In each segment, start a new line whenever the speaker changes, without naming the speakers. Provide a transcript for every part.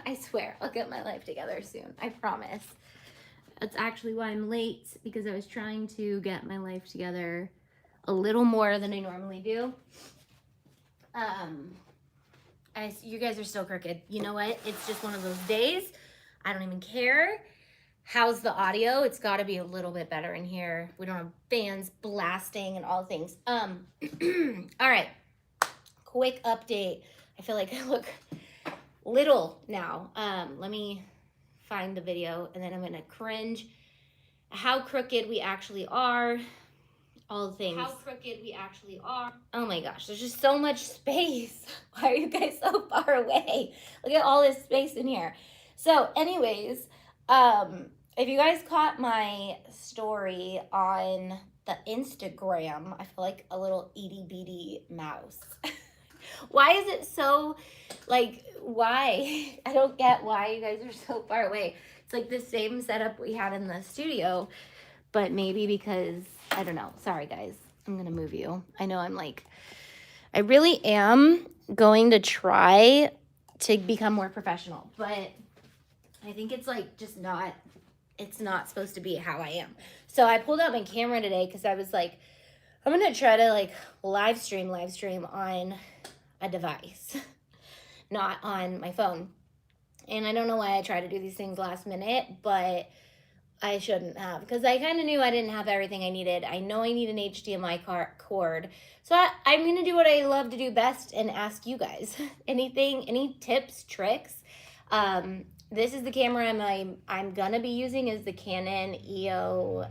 I swear, I'll get my life together soon. I promise. That's actually why I'm late, because I was trying to get my life together a little more than I normally do. You guys are still crooked. You know what? It's just one of those days. I don't even care. How's the audio? It's got to be a little bit better in here. We don't have fans blasting and all things. All right. Quick update. I feel like I look little now. Let me find the video and then I'm gonna cringe. How crooked we actually are. All the things. How crooked we actually are. Oh my gosh, there's just so much space. Why are you guys so far away? Look at all this space in here. So anyways, if you guys caught my story on the Instagram, I feel like a little itty bitty mouse. Why is it so, like, why? I don't get why you guys are so far away. It's like the same setup we had in the studio, but maybe because, I don't know. Sorry, guys. I'm going to move you. I know I really am going to try to become more professional, but I think it's like just not, it's not supposed to be how I am. So I pulled out my camera today because I was like, I'm going to try to like live stream on a device, not on my phone. And I don't know why I try to do these things last minute, but I shouldn't have, because I kind of knew I didn't have everything I needed. I know I need an HDMI cord. So I'm going to do what I love to do best and ask you guys. Any tips, tricks? This is the camera I'm going to be using, is the Canon EOS.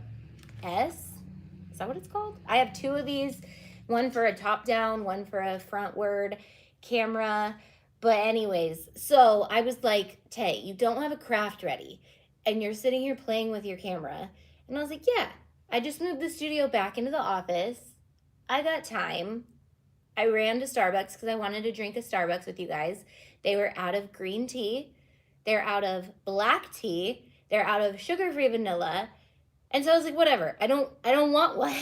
Is that what it's called? I have two of these, one for a top down, one for a frontward camera. But anyways, so I was like, Tay, you don't have a craft ready and you're sitting here playing with your camera. And I was like, yeah, I just moved the studio back into the office. I got time. I ran to Starbucks because I wanted to drink a Starbucks with you guys. They were out of green tea. They're out of black tea. They're out of sugar-free vanilla. And so I was like, whatever, I don't want one.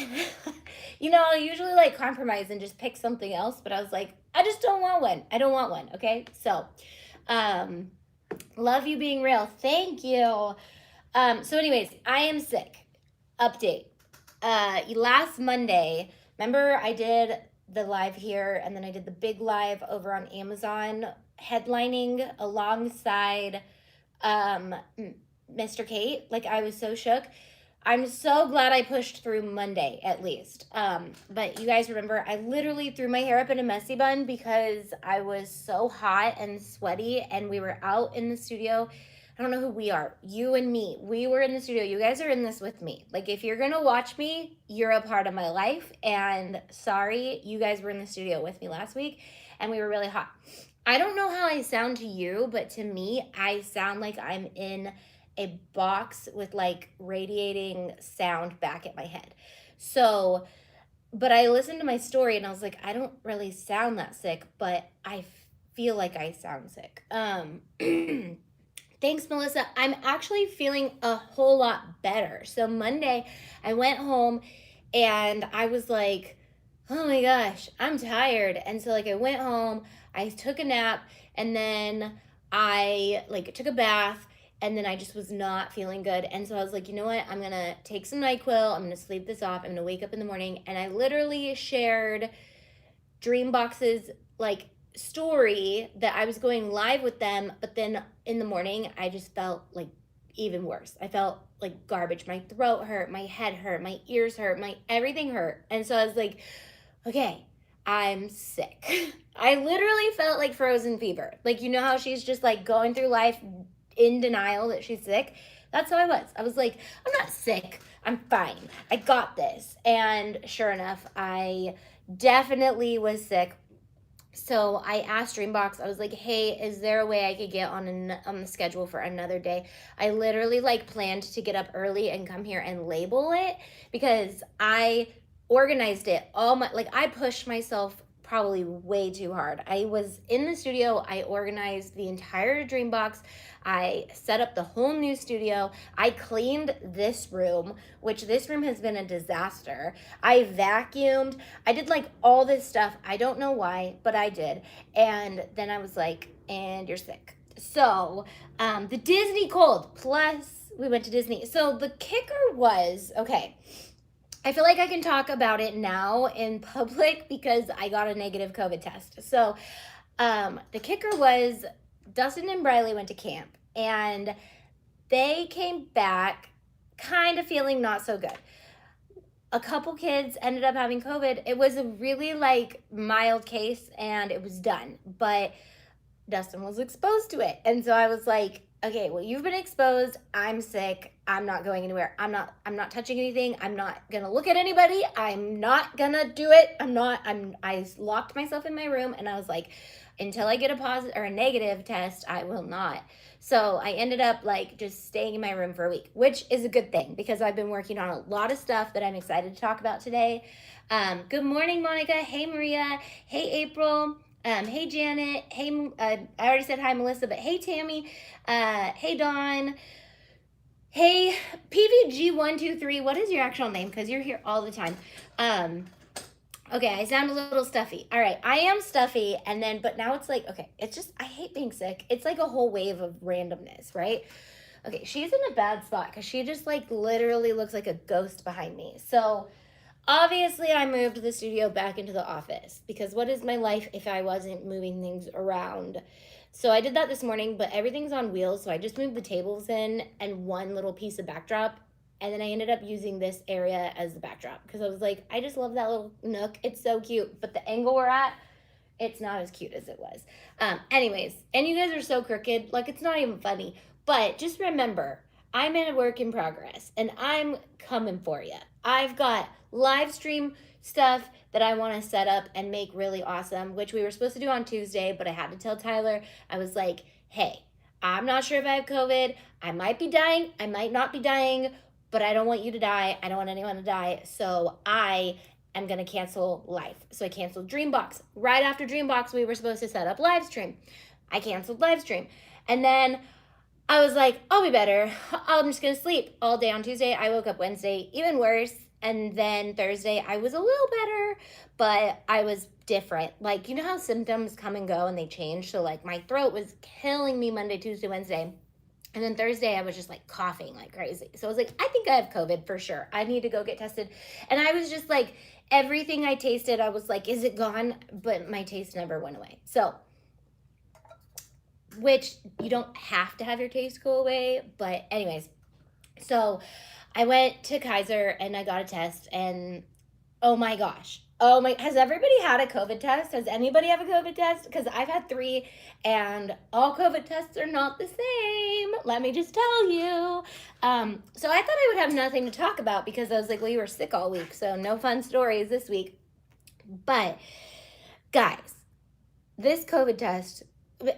You know, I'll usually like compromise and just pick something else, but I was like, I just don't want one. I don't want one, okay? So, love you being real. Thank you. So anyways, I am sick. Update. Last Monday, remember I did the live here and then I did the big live over on Amazon headlining alongside Mr. Kate. Like, I was so shook. I'm so glad I pushed through Monday, at least. But you guys remember, I literally threw my hair up in a messy bun because I was so hot and sweaty, and we were out in the studio. I don't know who we are. You and me. We were in the studio. You guys are in this with me. Like, if you're going to watch me, you're a part of my life. And sorry, you guys were in the studio with me last week, and we were really hot. I don't know how I sound to you, but to me, I sound like I'm in a box with like radiating sound back at my head. So, but I listened to my story and I was like, I don't really sound that sick, but I feel like I sound sick. Thanks, Melissa. I'm actually feeling a whole lot better. So Monday I went home and I was like, oh my gosh, I'm tired. And so like I went home, I took a nap, and then I like took a bath. And then I just was not feeling good. And so I was like, you know what? I'm going to take some NyQuil. I'm going to sleep this off. I'm going to wake up in the morning. And I literally shared Dreambox's like story that I was going live with them. But then in the morning, I just felt like even worse. I felt like garbage. My throat hurt. My head hurt. My ears hurt. My everything hurt. And so I was like, okay, I'm sick. I literally felt like frozen fever. Like, you know how she's just like going through life in denial that she's sick? That's how I was. I was like, I'm not sick. I'm fine. I got this. And sure enough, I definitely was sick. So I asked Dreambox, I was like, hey, is there a way I could get on the schedule for another day? I literally like planned to get up early and come here and label it because I organized it I pushed myself probably way too hard. I was in the studio. I organized the entire Dreambox. I set up the whole new studio. I cleaned this room, which this room has been a disaster. I vacuumed. I did like all this stuff. I don't know why, but I did. And then I was like, and you're sick. So, the Disney cold, plus we went to Disney. So the kicker was, okay, I feel like I can talk about it now in public because I got a negative COVID test. So, the kicker was Dustin and Briley went to camp and they came back kind of feeling not so good. A couple kids ended up having COVID. It was a really like mild case and it was done. But Dustin was exposed to it. And so I was like, okay, well, you've been exposed. I'm sick. I'm not going anywhere. I'm not touching anything. I'm not going to look at anybody. I'm not going to do it. I locked myself in my room and I was like, until I get a positive or a negative test, I will not. So I ended up like just staying in my room for a week, which is a good thing because I've been working on a lot of stuff that I'm excited to talk about today. Good morning, Monica. Hey, Maria. Hey, April. Hey, Janet. Hey, I already said hi, Melissa, but hey, Tammy. Hey, Dawn. Hey, PVG123. What is your actual name? Because you're here all the time. Okay, I sound a little stuffy. All right, I am stuffy, and then, but now it's like, okay, it's just, I hate being sick. It's like a whole wave of randomness, right? Okay, she's in a bad spot because she just like literally looks like a ghost behind me. So obviously I moved the studio back into the office because what is my life if I wasn't moving things around? So I did that this morning, but everything's on wheels. So I just moved the tables in and one little piece of backdrop. And then I ended up using this area as the backdrop because I was like, I just love that little nook. It's so cute. But the angle we're at, it's not as cute as it was. Anyways, and you guys are so crooked. Like, it's not even funny. But just remember, I'm in a work in progress and I'm coming for you. I've got live stream stuff that I want to set up and make really awesome, which we were supposed to do on Tuesday, but I had to tell Tyler, I was like, hey, I'm not sure if I have COVID. I might be dying. I might not be dying, but I don't want you to die. I don't want anyone to die. So I am going to cancel live. So I canceled Dreambox. Right after Dreambox, we were supposed to set up live stream. I canceled live stream. And then I was like, I'll be better. I'm just going to sleep all day on Tuesday. I woke up Wednesday, even worse. And then Thursday, I was a little better, but I was different. Like, you know how symptoms come and go and they change? So like my throat was killing me Monday, Tuesday, Wednesday. And then Thursday, I was just like coughing like crazy. So I was like, I think I have COVID for sure. I need to go get tested. And I was just like, everything I tasted, I was like, is it gone? But my taste never went away. So, which you don't have to have your taste go away. But anyways, so I went to Kaiser and I got a test and oh my gosh. Oh my, has everybody had a COVID test? Has anybody have a COVID test? Because I've had 3 and all COVID tests are not the same. Let me just tell you. So I thought I would have nothing to talk about because I was like, well, you were sick all week. So no fun stories this week. But guys, this COVID test,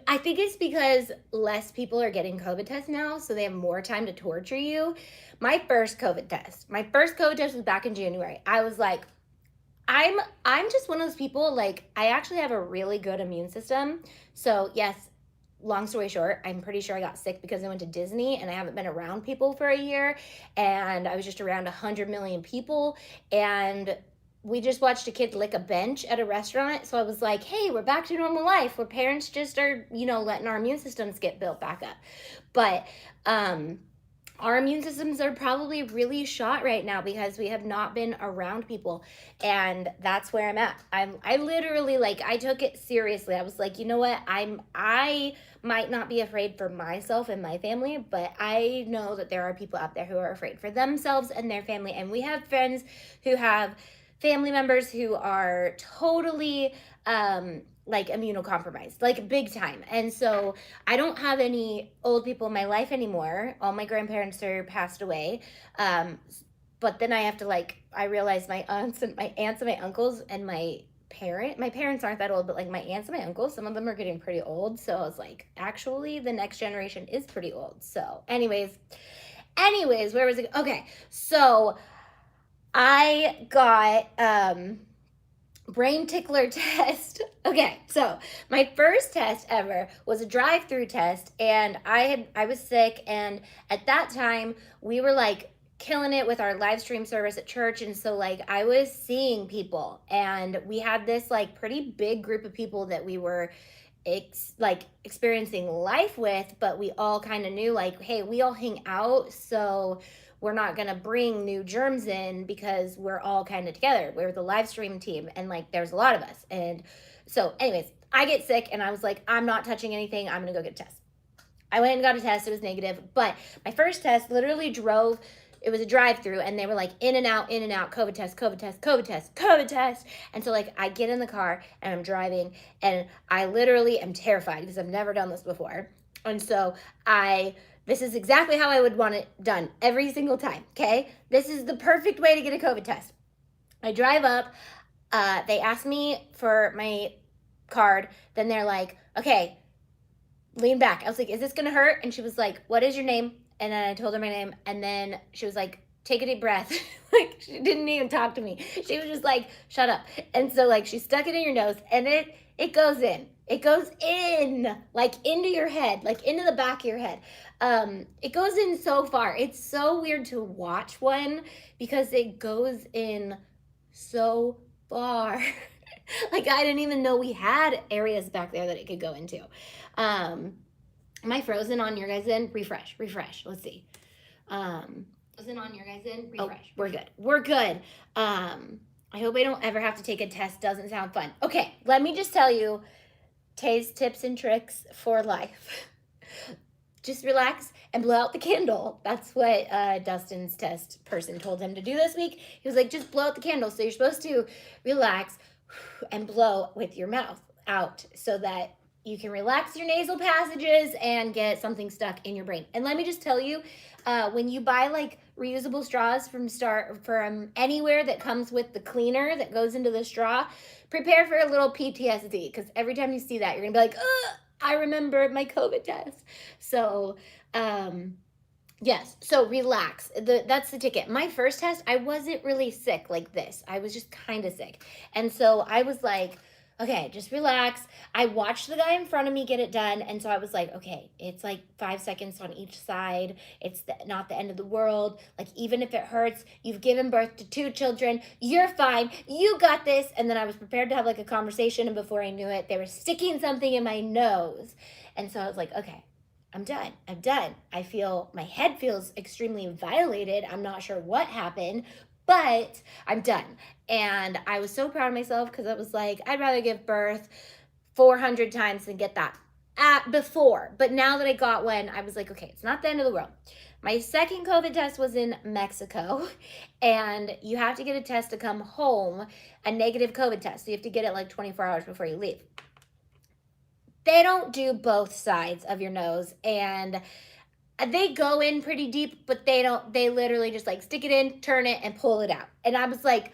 I think it's because less people are getting COVID tests now. So they have more time to torture you. My first COVID test was back in January. I was like, I'm just one of those people, like, I actually have a really good immune system. So yes, long story short, I'm pretty sure I got sick because I went to Disney and I haven't been around people for a year. And I was just around 100 million people. And we just watched a kid lick a bench at a restaurant. So I was like, hey, we're back to normal life where parents just are, you know, letting our immune systems get built back up. But, our immune systems are probably really shot right now because we have not been around people, and that's where I'm at. I literally, like, I took it seriously. I was like, you know what? I might not be afraid for myself and my family, but I know that there are people out there who are afraid for themselves and their family, and we have friends who have family members who are totally like immunocompromised, like big time. And so I don't have any old people in my life anymore. All my grandparents are passed away. But then I have to, like, I realize my aunts and my uncles and my parents aren't that old, but like my aunts and my uncles, some of them are getting pretty old. So I was like, actually the next generation is pretty old. So anyways, where was it? Okay. So I got, brain tickler test. Okay, so my first test ever was a drive-through test, and I was sick, and at that time we were like killing it with our live stream service at church, and so like I was seeing people, and we had this like pretty big group of people that we were experiencing life with, but we all kind of knew like, hey, we all hang out, so we're not gonna bring new germs in because we're all kind of together. We're the live stream team, and like there's a lot of us. And so anyways, I get sick and I was like, I'm not touching anything, I'm gonna go get a test. I went and got a test. It was negative, but my first test literally drove. It was a drive-through, and they were like in and out, COVID test, COVID test, COVID test, COVID test. And so like I get in the car and I'm driving, and I literally am terrified because I've never done this before. And so this is exactly how I would want it done every single time. Okay, this is the perfect way to get a COVID test. I drive up. They ask me for my card. Then they're like, okay, lean back. I was like, is this gonna hurt? And she was like, what is your name? And then I told her my name, and then she was like, take a deep breath. Like, she didn't even talk to me. She was just like, shut up. And so like she stuck it in your nose, and it goes in. It goes in, like into your head, like into the back of your head. It goes in so far. It's so weird to watch one because it goes in so far. Like I didn't even know we had areas back there that it could go into. Am I frozen on your guys' end? Refresh. Let's see. Frozen on your guys' end? Refresh. Oh, we're good. We're good. I hope I don't ever have to take a test. Doesn't sound fun. Okay, let me just tell you Tay's tips and tricks for life. Just relax and blow out the candle. That's what Dustin's test person told him to do this week. He was like, just blow out the candle. So you're supposed to relax and blow with your mouth out so that you can relax your nasal passages and get something stuck in your brain. And let me just tell you, when you buy like reusable straws from anywhere that comes with the cleaner that goes into the straw, prepare for a little PTSD, because every time you see that, you're gonna be like, ugh, I remember my COVID test. So, yes, so relax. That's the ticket. My first test, I wasn't really sick like this. I was just kind of sick. And so I was like, okay, just relax. I watched the guy in front of me get it done. And so I was like, okay, it's like 5 seconds on each side. It's not the end of the world. Like, even if it hurts, you've given birth to 2 children. You're fine. You got this. And then I was prepared to have like a conversation. And before I knew it, they were sticking something in my nose. And so I was like, okay, I'm done. My head feels extremely violated. I'm not sure what happened, but I'm done. And I was so proud of myself because I was like, I'd rather give birth 400 times than get that before. But now that I got one, I was like, okay, it's not the end of the world. My second COVID test was in Mexico, and you have to get a test to come home, a negative COVID test. So you have to get it like 24 hours before you leave. They don't do both sides of your nose, and they go in pretty deep, but they literally just like stick it in, turn it, and pull it out. And I was like,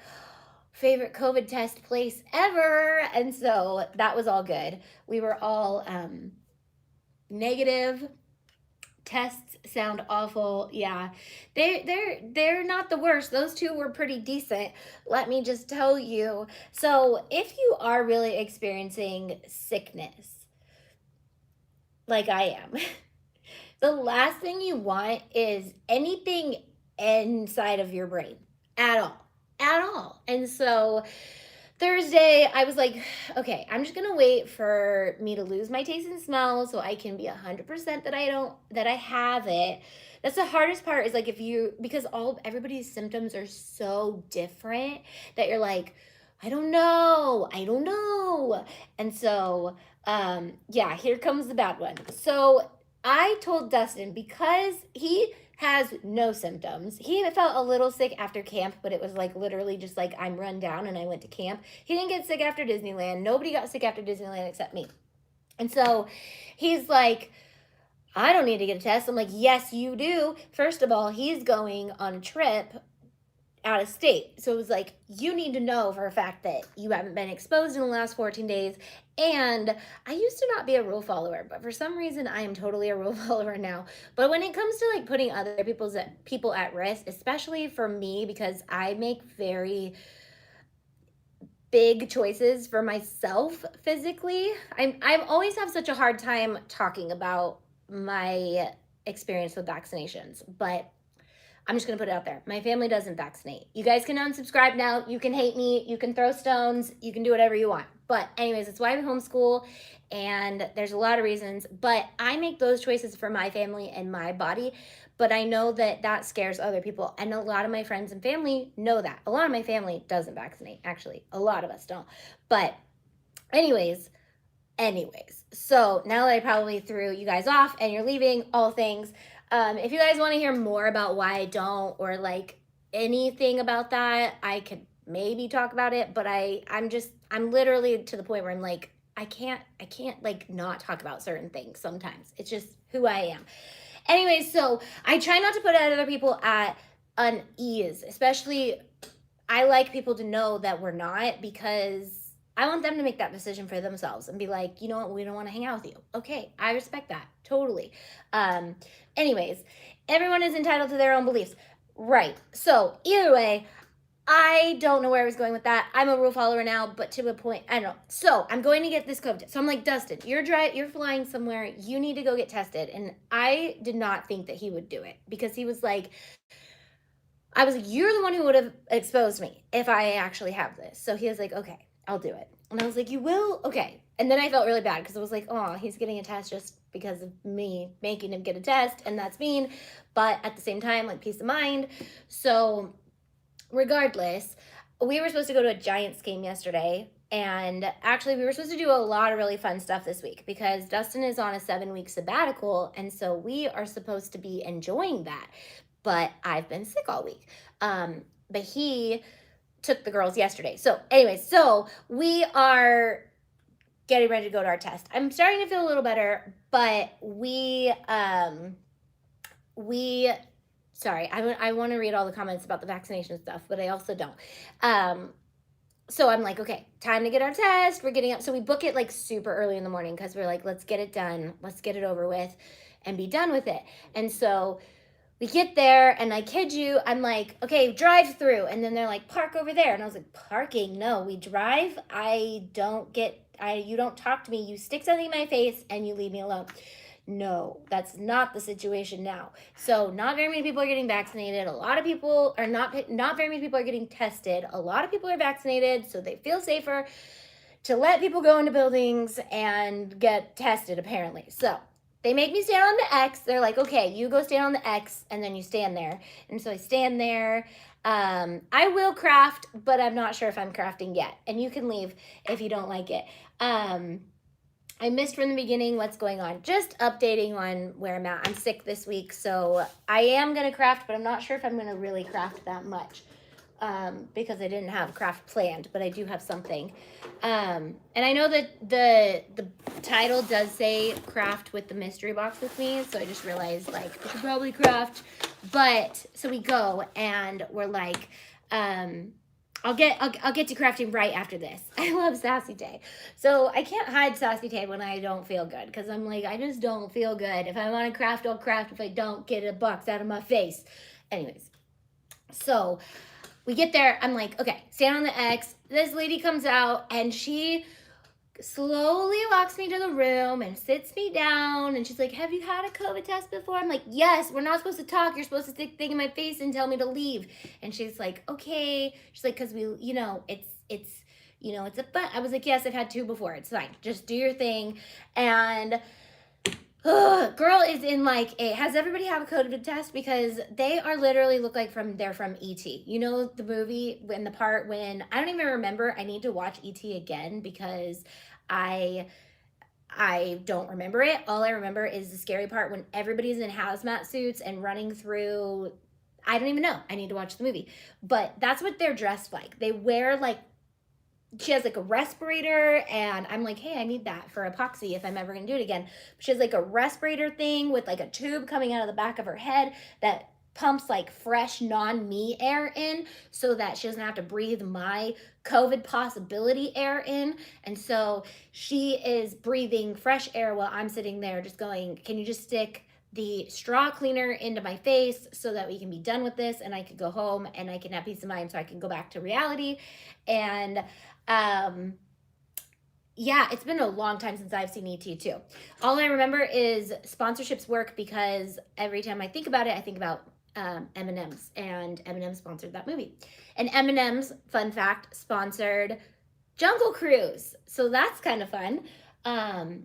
favorite COVID test place ever. And so that was all good. We were all negative. Tests sound awful. Yeah, they're not the worst. Those 2 were pretty decent, let me just tell you. So if you are really experiencing sickness like I am, the last thing you want is anything inside of your brain at all. And so Thursday, I was like, okay, I'm just gonna wait for me to lose my taste and smell so I can be 100% that I have it. That's the hardest part, is like because everybody's symptoms are so different that you're like, I don't know. And so, yeah, here comes the bad one. So I told Dustin, because he has no symptoms. He felt a little sick after camp, but it was like literally just like, I'm run down and I went to camp. He didn't get sick after Disneyland. Nobody got sick after Disneyland except me. And so he's like, I don't need to get a test. I'm like, yes, you do. First of all, he's going on a trip out of state. So it was like, you need to know for a fact that you haven't been exposed in the last 14 days. And I used to not be a rule follower, but for some reason I am totally a rule follower now. But when it comes to like putting other people at risk, especially for me, because I make very big choices for myself physically, I always have such a hard time talking about my experience with vaccinations, but I'm just going to put it out there. My family doesn't vaccinate. You guys can unsubscribe now. You can hate me. You can throw stones. You can do whatever you want. But anyways, it's why we homeschool, and there's a lot of reasons, but I make those choices for my family and my body. But I know that that scares other people, and a lot of my friends and family know that. A lot of my family doesn't vaccinate, actually. A lot of us don't. But anyways, so now that I probably threw you guys off and you're leaving, all things, if you guys want to hear more about why I don't, or like anything about that, I could maybe talk about it, but I'm literally to the point where I'm like, I can't like not talk about certain things sometimes. It's just who I am. Anyway, so I try not to put other people at unease, especially I like people to know that we're not, because I want them to make that decision for themselves and be like, you know what, we don't want to hang out with you. Okay, I respect that, totally. Anyways, everyone is entitled to their own beliefs. Right, so either way, I don't know where I was going with that. I'm a rule follower now, but to a point, I don't know. So I'm going to get this COVID test. So I'm like, Dustin, you're flying somewhere. You need to go get tested. And I did not think that he would do it, because he was like, I was like, you're the one who would have exposed me if I actually have this. So he was like, okay, I'll do it. And I was like, you will? Okay. And then I felt really bad, because I was like, oh, he's getting a test just because of me making him get a test. And that's mean. But at the same time, like, peace of mind. So regardless, we were supposed to go to a Giants game yesterday, and actually we were supposed to do a lot of really fun stuff this week, because Dustin is on a 7-week sabbatical, and so we are supposed to be enjoying that, but I've been sick all week. But he took the girls yesterday. So anyways, so we are getting ready to go to our test. I'm starting to feel a little better, but sorry, I want to read all the comments about the vaccination stuff, but I also don't. So I'm like, okay, time to get our test. We're getting up. So we book it like super early in the morning, because we're like, let's get it done. Let's get it over with and be done with it. And so we get there, and I kid you, I'm like, okay, drive through. And then they're like, park over there. And I was like, parking? No, we drive. You don't talk to me. You stick something in my face and you leave me alone. No, that's not the situation now. So not very many people are getting vaccinated. A lot of people are not very many people are getting tested. A lot of people are vaccinated, so they feel safer to let people go into buildings and get tested, apparently. So they make me stand on the X. They're like, okay, you go stand on the X, and then you stand there. And so I stand there. I will craft, but I'm not sure if I'm crafting yet. And you can leave if you don't like it. I missed from the beginning what's going on. Just updating on where I'm at. I'm sick this week, so I am going to craft, but I'm not sure if I'm going to really craft that much, because I didn't have craft planned, but I do have something. And I know that the title does say craft with the mystery box with me, so I just realized, like, I should probably craft. But so we go, and we're like, I'll get to crafting right after this. I love Sassy Tay. So I can't hide Sassy Tay when I don't feel good, because I'm like, I just don't feel good. If I want to craft, I'll craft. If I don't, get a box out of my face. Anyways, so we get there. I'm like, okay, stand on the X. This lady comes out, and she slowly walks me to the room and sits me down, and she's like, have you had a COVID test before? I'm like, yes. We're not supposed to talk. You're supposed to stick thing in my face and tell me to leave. And she's like, okay. She's like, because it's a fun. I was like, yes, I've had 2 before. It's fine. Just do your thing. And girl is in like has everybody have a COVID test? Because they are literally look like they're from E.T. You know the movie, when the part when I don't even remember. I need to watch E.T. again, because I don't remember it. All I remember is the scary part when everybody's in hazmat suits and running through. I don't even know. I need to watch the movie. But that's what they're dressed like. They wear like, she has like a respirator, and I'm like, hey, I need that for epoxy if I'm ever gonna do it again. She has like a respirator thing with like a tube coming out of the back of her head that pumps like fresh non-me air in, so that she doesn't have to breathe my COVID possibility air in. And so she is breathing fresh air while I'm sitting there just going, can you just stick the straw cleaner into my face so that we can be done with this, and I could go home and I can have peace of mind so I can go back to reality. And yeah, it's been a long time since I've seen E.T. too. All I remember is sponsorships work, because every time I think about it, I think about M&M's, and M&M sponsored that movie. And M&M's, fun fact, sponsored Jungle Cruise. So that's kind of fun. I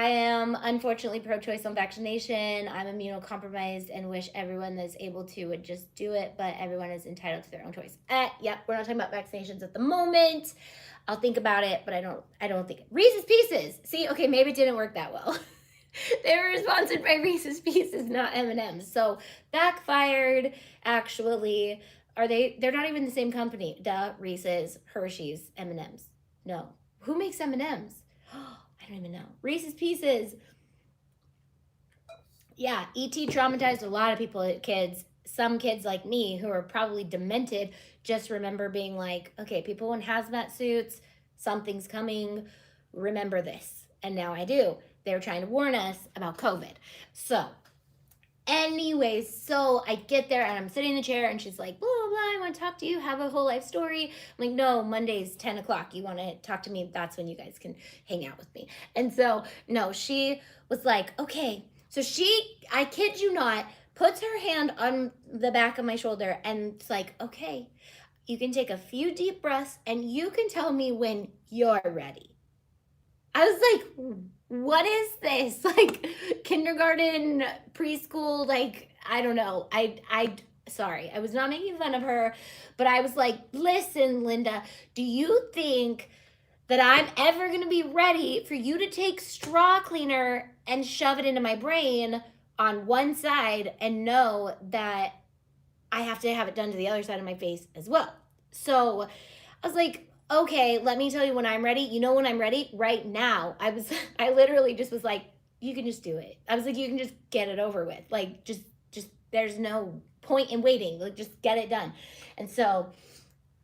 am unfortunately pro-choice on vaccination. I'm immunocompromised and wish everyone that's able to would just do it, but everyone is entitled to their own choice. Yep, we're not talking about vaccinations at the moment. I'll think about it, but I don't think it. Reese's Pieces. See, okay, maybe it didn't work that well. They were sponsored by Reese's Pieces, not M&M's. So backfired, actually. They're not even the same company. Duh, Reese's, Hershey's, M&M's. No. Who makes M&M's? I don't even know. Reese's Pieces. Yeah, E.T. traumatized a lot of people, kids. Some kids like me who are probably demented just remember being like, okay, people in hazmat suits, something's coming, remember this. And now I do. They were trying to warn us about COVID. So anyways, so I get there and I'm sitting in the chair and she's like, blah, blah, blah, I want to talk to you, have a whole life story. I'm like, no, Monday's 10 o'clock. You want to talk to me? That's when you guys can hang out with me. And so, no, she was like, okay. So she, I kid you not, puts her hand on the back of my shoulder and it's like, okay, you can take a few deep breaths and you can tell me when you're ready. I was like, what is this? Like kindergarten, preschool, like, I don't know. Sorry, I was not making fun of her, but I was like, listen, Linda, do you think that I'm ever going to be ready for you to take straw cleaner and shove it into my brain on one side and know that I have to have it done to the other side of my face as well? So I was like, okay, let me tell you when I'm ready. You know when I'm ready? Right now. I literally just was like, you can just do it. I was like, you can just get it over with. Like, just there's no point in waiting. Like, just get it done. And so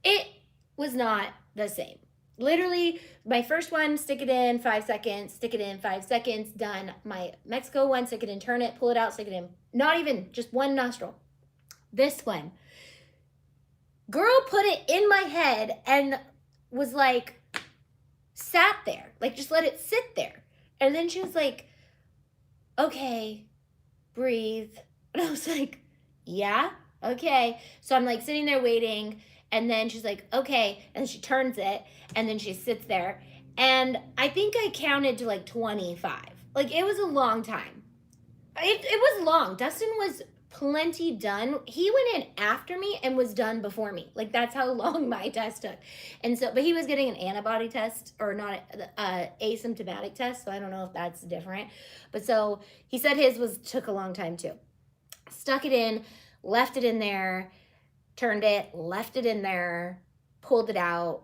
it was not the same. Literally, my first one, stick it in 5 seconds, stick it in 5 seconds, done. My Mexico one, stick it in, turn it, pull it out, stick it in. Not even, just one nostril. This one, girl put it in my head and was like, sat there, like just let it sit there. And then she was like, okay, breathe. And I was like, yeah, okay. So I'm like sitting there waiting. And then she's like, okay. And she turns it and then she sits there. And I think I counted to like 25. Like it was a long time. It was long. Dustin was plenty done. He went in after me and was done before me. Like that's how long my test took. And so, but he was getting an antibody test or not asymptomatic test. So I don't know if that's different. But so he said his took a long time too. Stuck it in, left it in there, turned it, left it in there, pulled it out,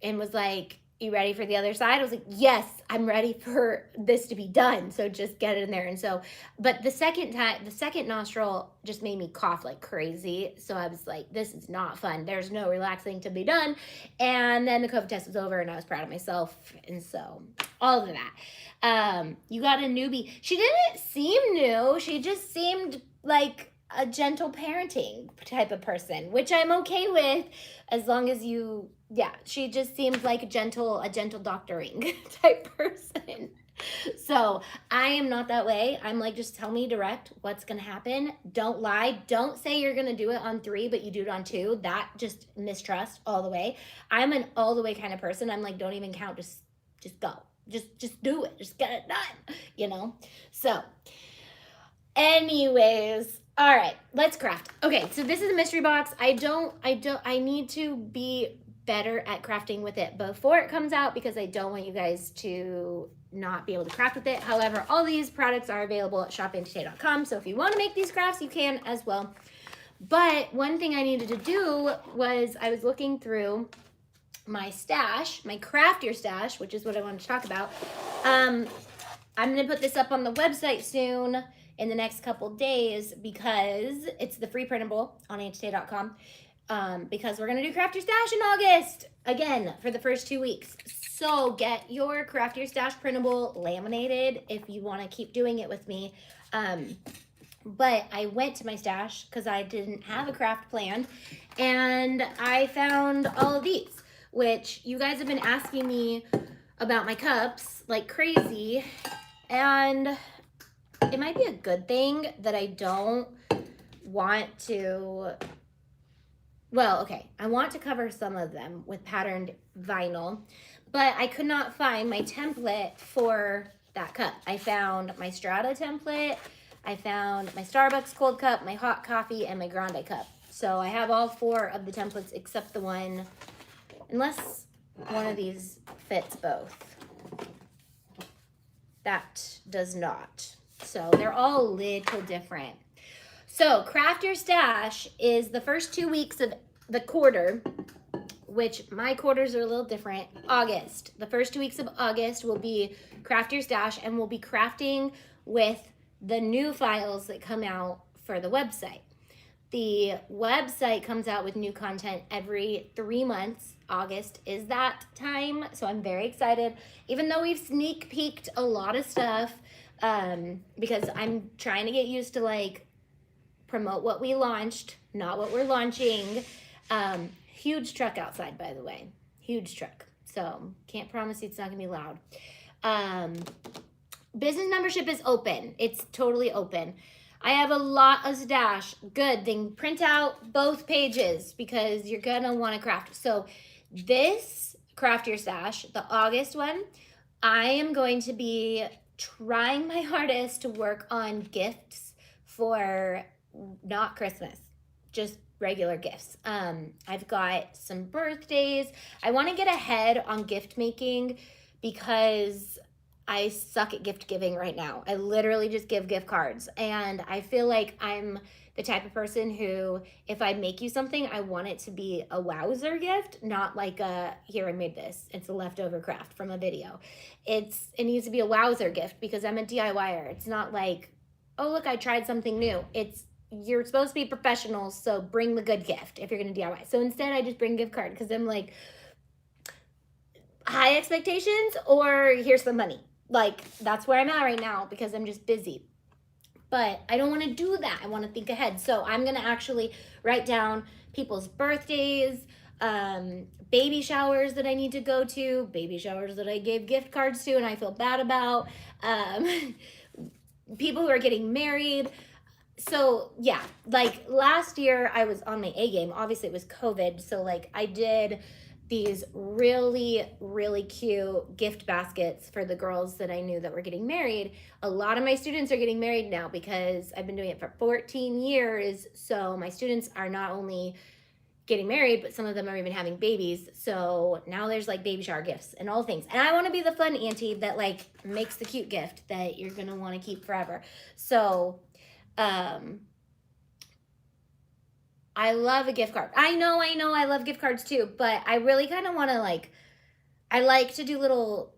and was like, you ready for the other side? I was like, yes, I'm ready for this to be done. So just get it in there. And so, but the second nostril just made me cough like crazy. So I was like, this is not fun. There's no relaxing to be done. And then the COVID test was over and I was proud of myself. And so all of that. You got a newbie. She didn't seem new. She just seemed like a gentle parenting type of person, which I'm okay with as long as you, yeah, she just seems like a gentle doctoring type person. So I am not that way. I'm like, just tell me direct what's going to happen. Don't lie. Don't say you're going to do it on 3, but you do it on 2. That just mistrust all the way. I'm an all the way kind of person. I'm like, don't even count. Just go. Just do it. Just get it done, you know? So anyways, all right, let's craft. Okay, so this is a mystery box. I need to be better at crafting with it before it comes out because I don't want you guys to not be able to craft with it. However, all these products are available at shopauntie.com. So if you want to make these crafts, you can as well. But one thing I needed to do was I was looking through my stash, my craftier stash, which is what I want to talk about. I'm going to put this up on the website soon in the next couple days because it's the free printable on Auntie.com. Because we're going to do Craft Your Stash in August again for the first 2 weeks. So get your Craft Your Stash printable laminated if you want to keep doing it with me. But I went to my stash because I didn't have a craft plan and I found all of these, which you guys have been asking me about my cups like crazy. And it might be a good thing that I don't want to well, okay, I want to cover some of them with patterned vinyl, but I could not find my template for that cup. I found my Strata template, I found my Starbucks cold cup, my hot coffee, and my grande cup. So I have all 4 of the templates except the one, unless one of these fits both. That does not. So they're all a little different. So Craft Your Stash is the first 2 weeks of the quarter, which my quarters are a little different. August. The first 2 weeks of August will be Craft Your Stash, and we'll be crafting with the new files that come out for the website. The website comes out with new content every 3 months. August is that time, so I'm very excited. Even though we've sneak peeked a lot of stuff, because I'm trying to get used to like promote what we launched, not what we're launching. Huge truck outside, by the way. Huge truck. So can't promise you it's not gonna be loud. Business membership is open. It's totally open. I have a lot of stash. Good, then print out both pages because you're gonna wanna craft. So this Craft Your Stash, the August one, I am going to be trying my hardest to work on gifts for not Christmas, just regular gifts. I've got some birthdays. I want to get ahead on gift making because I suck at gift giving right now. I literally just give gift cards, and I feel like I'm the type of person who, if I make you something, I want it to be a wowzer gift, not like a, here, I made this. It's a leftover craft from a video. It needs to be a wowzer gift because I'm a DIYer. It's not like, oh, look, I tried something new. You're supposed to be professionals, so bring the good gift if you're gonna DIY. So instead I just bring gift card because I'm like, high expectations or here's some money. Like, that's where I'm at right now because I'm just busy. But I don't wanna do that. I wanna think ahead. So I'm gonna actually write down people's birthdays, baby showers that I need to go to, baby showers that I gave gift cards to and I feel bad about, people who are getting married. So yeah, like last year I was on my A game. Obviously it was COVID. So like I did these really, really cute gift baskets for the girls that I knew that were getting married. A lot of my students are getting married now because I've been doing it for 14 years. So my students are not only getting married, but some of them are even having babies. So now there's like baby shower gifts and all things. And I want to be the fun auntie that like makes the cute gift that you're going to want to keep forever. So I love a gift card. I know, I love gift cards too, but I really kind of want to I like to do little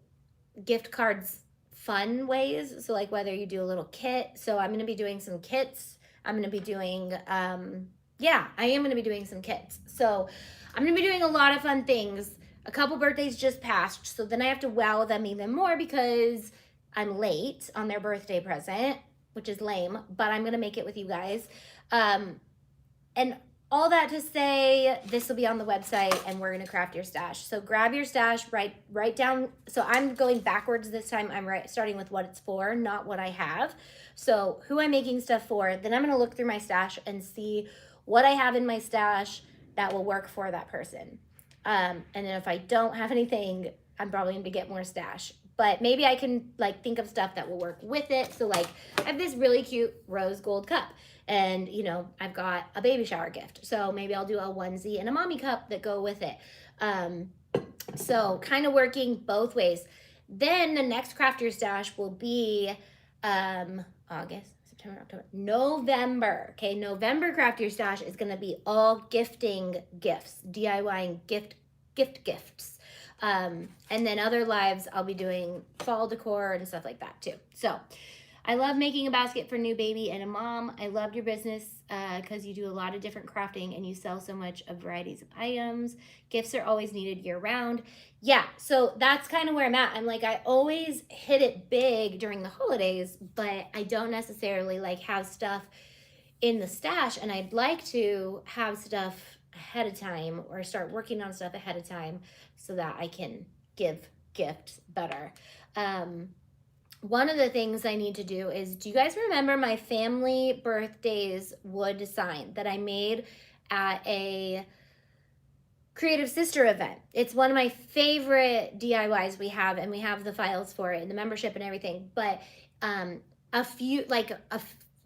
gift cards fun ways. So like whether you do a little kit. So I'm going to be doing some kits. I'm going to be doing, yeah, I am going to be doing some kits. So I'm going to be doing a lot of fun things. A couple birthdays just passed. So then I have to wow them even more because I'm late on their birthday present, which is lame, but I'm gonna make it with you guys. And all that to say, this will be on the website and we're gonna craft your stash. So grab your stash, write down, so I'm going backwards this time. I'm starting with what it's for, not what I have. So who I'm making stuff for, then I'm gonna look through my stash and see what I have in my stash that will work for that person. And then if I don't have anything, I'm probably gonna get more stash. But maybe I can like think of stuff that will work with it. So like I have this really cute rose gold cup and you know, I've got a baby shower gift. So maybe I'll do a onesie and a mommy cup that go with it. So kind of working both ways. Then the next Craft Your Stash will be August, September, October, November. Okay, November Craft Your Stash is gonna be all gifting gifts, DIYing gifts. And then other lives, I'll be doing fall decor and stuff like that too. So I love making a basket for new baby and a mom. I loved your business because you do a lot of different crafting and you sell so much of varieties of items. Gifts are always needed year round. Yeah, so that's kind of where I'm at. I'm like, I always hit it big during the holidays, but I don't necessarily like have stuff in the stash, and I'd like to have stuff ahead of time or start working on stuff ahead of time so that I can give gifts better. One of the things I need to do is, do you guys remember my family birthdays wood sign that I made at a Creative Sister event. It's one of my favorite DIYs we have, and we have the files for it and the membership and everything. But a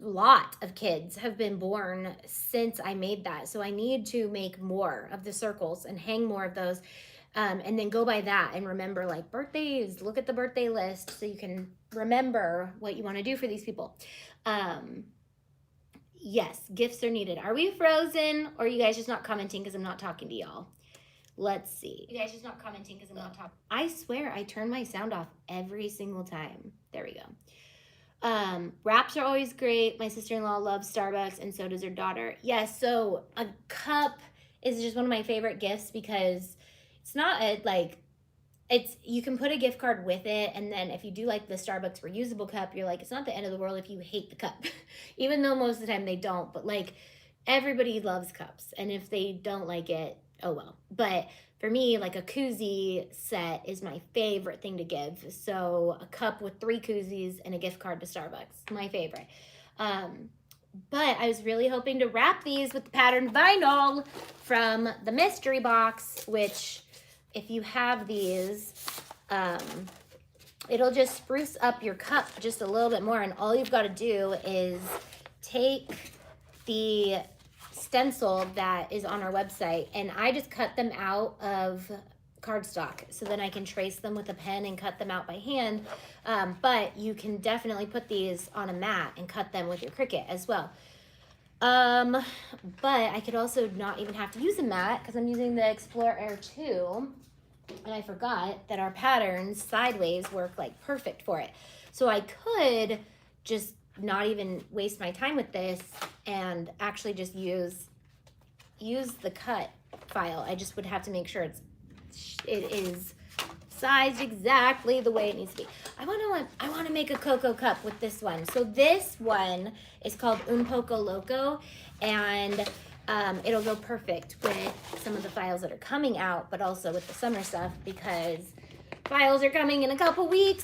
lot of kids have been born since I made that. So I need to make more of the circles and hang more of those. And then go by that and remember, like, birthdays. Look at the birthday list so you can remember what you want to do for these people. Yes, gifts are needed. Are we frozen, or are you guys just not commenting because I'm not talking to y'all? Let's see. You guys just not commenting because I'm not talking. I swear I turn my sound off every single time. There we go. Wraps are always great. My sister-in-law loves Starbucks, and so does her daughter. Yes, so a cup is just one of my favorite gifts because it's not you can put a gift card with it, and then if you do like the Starbucks reusable cup, you're like, it's not the end of the world if you hate the cup. Even though most of the time they don't, but like everybody loves cups, and if they don't like it, oh well. But for me, like a koozie set is my favorite thing to give. So a cup with 3 koozies and a gift card to Starbucks, my favorite. But I was really hoping to wrap these with the patterned vinyl from the mystery box, which if you have these, it'll just spruce up your cup just a little bit more. And all you've got to do is take the stencil that is on our website, and I just cut them out of cardstock so then I can trace them with a pen and cut them out by hand. But you can definitely put these on a mat and cut them with your Cricut as well. But I could also not even have to use a mat because I'm using the Explore Air 2, and I forgot that our patterns sideways work like perfect for it. So I could just not even waste my time with this and actually just use the cut file. I just would have to make sure it is sized exactly the way it needs to be. I want to make a cocoa cup with this one. So this one is called Un Poco Loco, and it'll go perfect with some of the files that are coming out, but also with the summer stuff because files are coming in a couple weeks.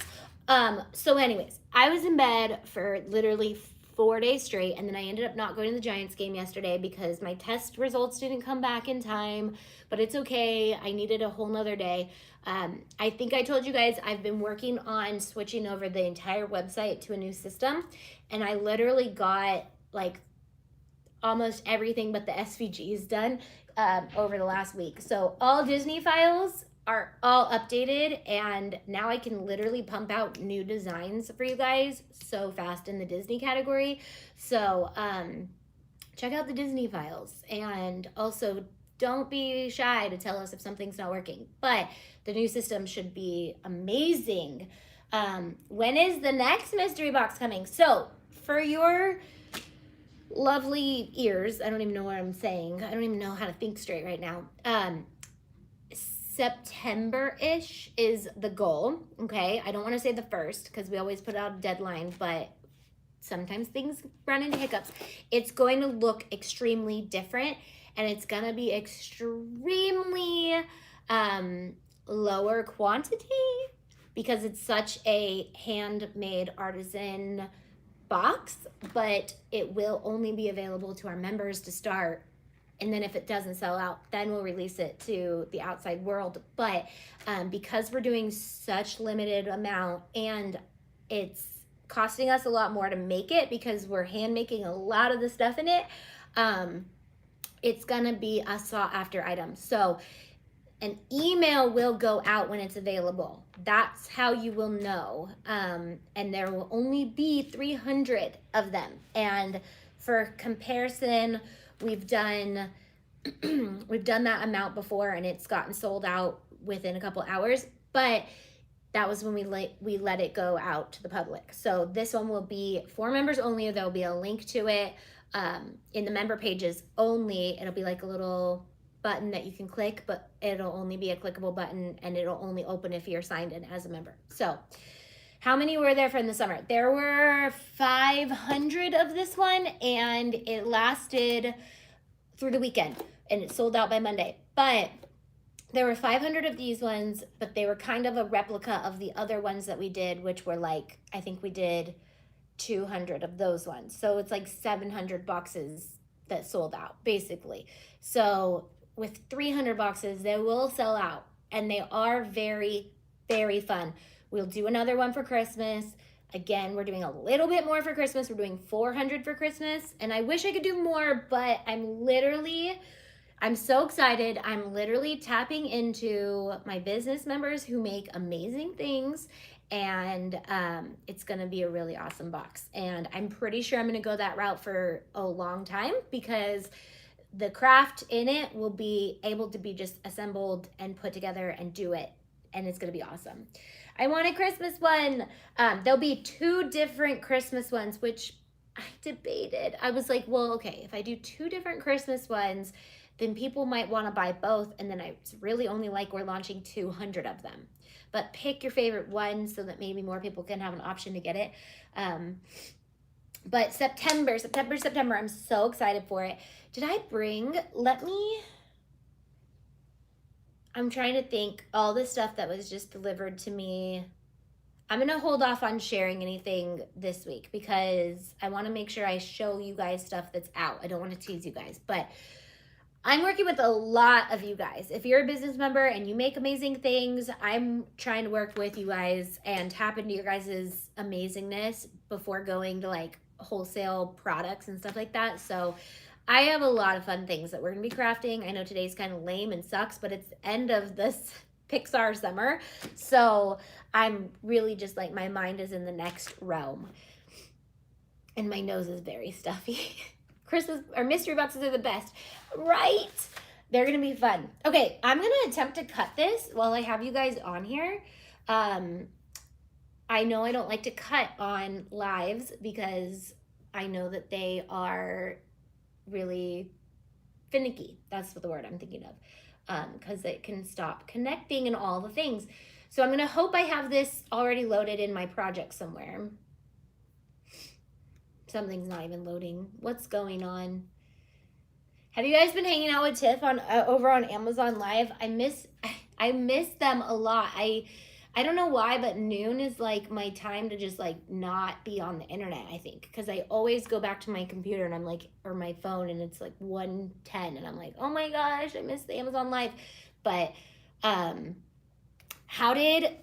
So anyways, I was in bed for literally 4 days straight, and then I ended up not going to the Giants game yesterday because my test results didn't come back in time, but it's okay. I needed a whole nother day. I think I told you guys I've been working on switching over the entire website to a new system, and I literally got like almost everything but the SVGs done over the last week. So all Disney files are all updated, and now I can literally pump out new designs for you guys so fast in the Disney category. So check out the Disney files, and also don't be shy to tell us if something's not working. But the new system should be amazing. When is the next mystery box coming? So for your lovely ears, I don't even know what I'm saying. I don't even know how to think straight right now. September-ish is the goal, okay? I don't want to say the 1st because we always put out a deadline, but sometimes things run into hiccups. It's going to look extremely different, and it's going to be extremely lower quantity because it's such a handmade artisan box, but it will only be available to our members to start. And then if it doesn't sell out, then we'll release it to the outside world. But because we're doing such limited amount, and it's costing us a lot more to make it because we're hand making a lot of the stuff in it, it's gonna be a sought after item. So an email will go out when it's available. That's how you will know. And there will only be 300 of them. And for comparison, we've done that amount before, and it's gotten sold out within a couple hours, but that was when we let it go out to the public. So this one will be for members only. There'll be a link to it in the member pages only. It'll be like a little button that you can click, but it'll only be a clickable button, and it'll only open if you're signed in as a member. So how many were there from the summer? There were 500 of this one, and it lasted through the weekend, and it sold out by Monday. But there were 500 of these ones, but they were kind of a replica of the other ones that we did, which were like, I think we did 200 of those ones. So it's like 700 boxes that sold out, basically. So with 300 boxes. They will sell out, and they are very, very fun. We'll do another one for Christmas. Again, we're doing a little bit more for Christmas. We're doing 400 for Christmas, and I wish I could do more, but I'm so excited. I'm literally tapping into my business members who make amazing things, and it's gonna be a really awesome box. And I'm pretty sure I'm gonna go that route for a long time, because the craft in it will be able to be just assembled and put together and do it, and it's gonna be awesome. I want a Christmas one. There'll be 2 different Christmas ones, which I debated. I was like, well, okay, if I do 2 different Christmas ones, then people might want to buy both, and then I really only like we're launching 200 of them. But pick your favorite one so that maybe more people can have an option to get it. But September, I'm so excited for it. Did I bring, I'm trying to think all the stuff that was just delivered to me. I'm going to hold off on sharing anything this week because I want to make sure I show you guys stuff that's out. I don't want to tease you guys, but I'm working with a lot of you guys. If you're a business member and you make amazing things, I'm trying to work with you guys and tap into your guys' amazingness before going to like wholesale products and stuff like that. So I have a lot of fun things that we're going to be crafting. I know today's kind of lame and sucks, but it's the end of this Pixar summer. So I'm really just like, my mind is in the next realm. And my nose is very stuffy. Christmas or mystery boxes are the best, right? They're going to be fun. Okay, I'm going to attempt to cut this while I have you guys on here. I know I don't like to cut on lives because I know that they are really finicky. That's the word I'm thinking of, because it can stop connecting and all the things. So I'm gonna hope I have this already loaded in my project somewhere. Something's not even loading. What's going on? Have you guys been hanging out with Tiff on over on Amazon Live? I miss them a lot. I don't know why, but noon is like my time to just like not be on the internet, I think. Because I always go back to my computer and I'm like, or my phone, and it's like 1:10 and I'm like, oh my gosh, I missed the Amazon Live. But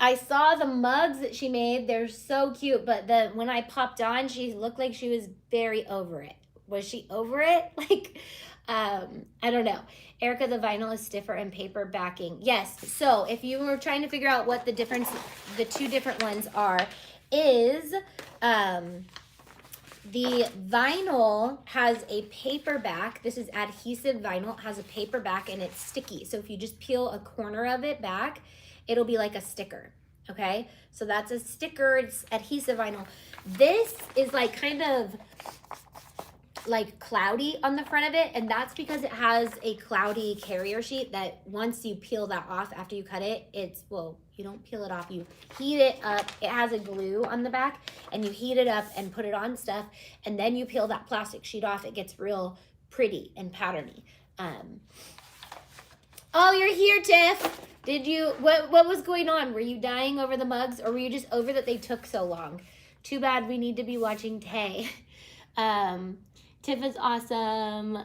I saw the mugs that she made. They're so cute. But when I popped on, she looked like she was very over it. Was she over it? Like, I don't know. Erica, the vinyl is stiffer and paper backing. Yes. So if you were trying to figure out what the 2 different ones are, is the vinyl has a paper back. This is adhesive vinyl. It has a paper back and it's sticky. So if you just peel a corner of it back, it'll be like a sticker. Okay. So that's a sticker. It's adhesive vinyl. This is like kind of like cloudy on the front of it, and that's because it has a cloudy carrier sheet that once you peel that off after you cut it, you don't peel it off, you heat it up. It has a glue on the back and you heat it up and put it on stuff, and then you peel that plastic sheet off. It gets real pretty and patterny. Oh, you're here, Tiff. Did you what was going on? Were you dying over the mugs, or were you just over that they took so long? Too bad we need to be watching Tay. Tiff is awesome.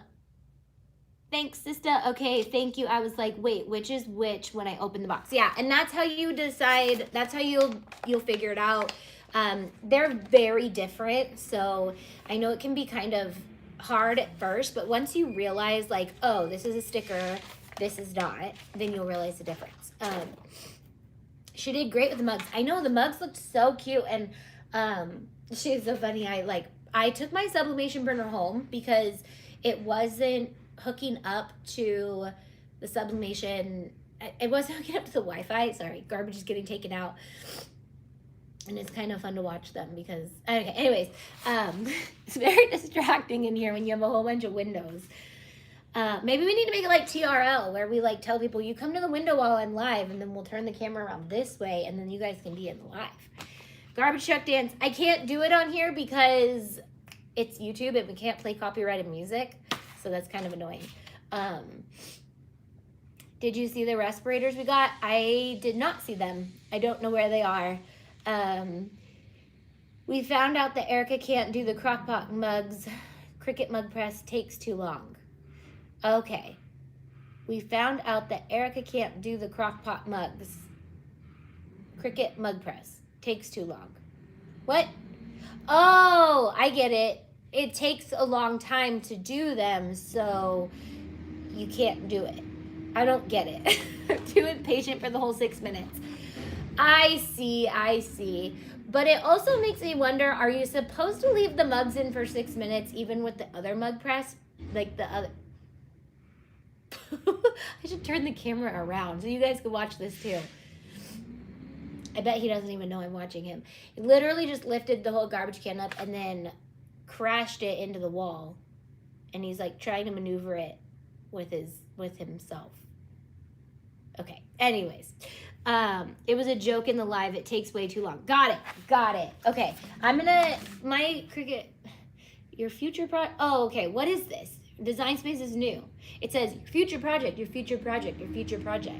Thanks, sister. Okay, thank you. I was like, wait, which is which when I open the box? Yeah, and that's how you decide. That's how you'll figure it out. They're very different, so I know it can be kind of hard at first, but once you realize like, oh, this is a sticker, this is not, then you'll realize the difference. She did great with the mugs. I know the mugs looked so cute, and she's so funny. I took my sublimation burner home because it wasn't hooking up to the sublimation. It wasn't hooking up to the Wi-Fi. Sorry, garbage is getting taken out. And it's kind of fun to watch them because, okay, anyways, it's very distracting in here when you have a whole bunch of windows. Maybe we need to make it like TRL, where we like tell people, you come to the window while I'm live, and then we'll turn the camera around this way, and then you guys can be in the live. Garbage truck dance. I can't do it on here because it's YouTube and we can't play copyrighted music. So that's kind of annoying. Did you see the respirators we got? I did not see them. I don't know where they are. We found out that Erica can't do the crockpot mugs. Cricut mug press takes too long. Okay. We found out that Erica can't do the crock pot mugs. Cricut mug press. Takes too long. What? Oh, I get it. It takes a long time to do them, so you can't do it. I don't get it. I'm too impatient for the whole 6 minutes. I see. But it also makes me wonder, are you supposed to leave the mugs in for 6 minutes even with the other mug press? Like the other... I should turn the camera around so you guys can watch this too. I bet he doesn't even know I'm watching him. He literally just lifted the whole garbage can up and then crashed it into the wall. And he's like trying to maneuver it with himself. Okay, anyways. It was a joke in the live. It takes way too long. Got it. Okay, my Cricut, your future project. Oh, okay, what is this? Design Space is new. It says future project, your future project, your future project.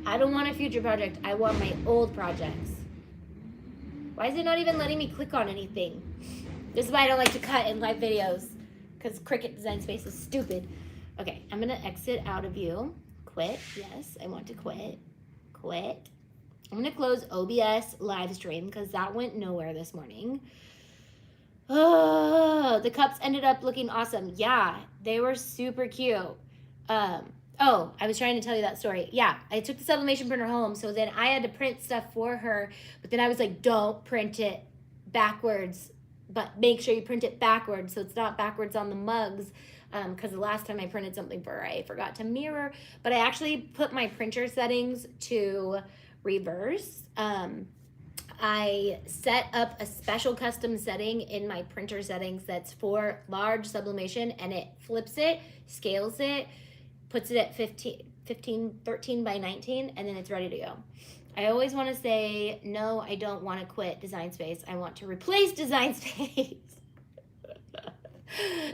I don't want a future project. I want my old projects. Why is it not even letting me click on anything? This is why I don't like to cut in live videos, because Cricut Design Space is stupid. Okay, I'm gonna exit out of you. Quit, yes, I want to quit. Quit. I'm gonna close OBS live stream because that went nowhere this morning. Oh, the cups ended up looking awesome. Yeah, they were super cute. Oh, I was trying to tell you that story. Yeah, I took the sublimation printer home, so then I had to print stuff for her, but then I was like, don't print it backwards, but make sure you print it backwards so it's not backwards on the mugs, because the last time I printed something for her, I forgot to mirror, but I actually put my printer settings to reverse. I set up a special custom setting in my printer settings that's for large sublimation, and it flips it, scales it, puts it at 13 by 19, and then it's ready to go. I always want to say, no, I don't want to quit Design Space. I want to replace Design Space.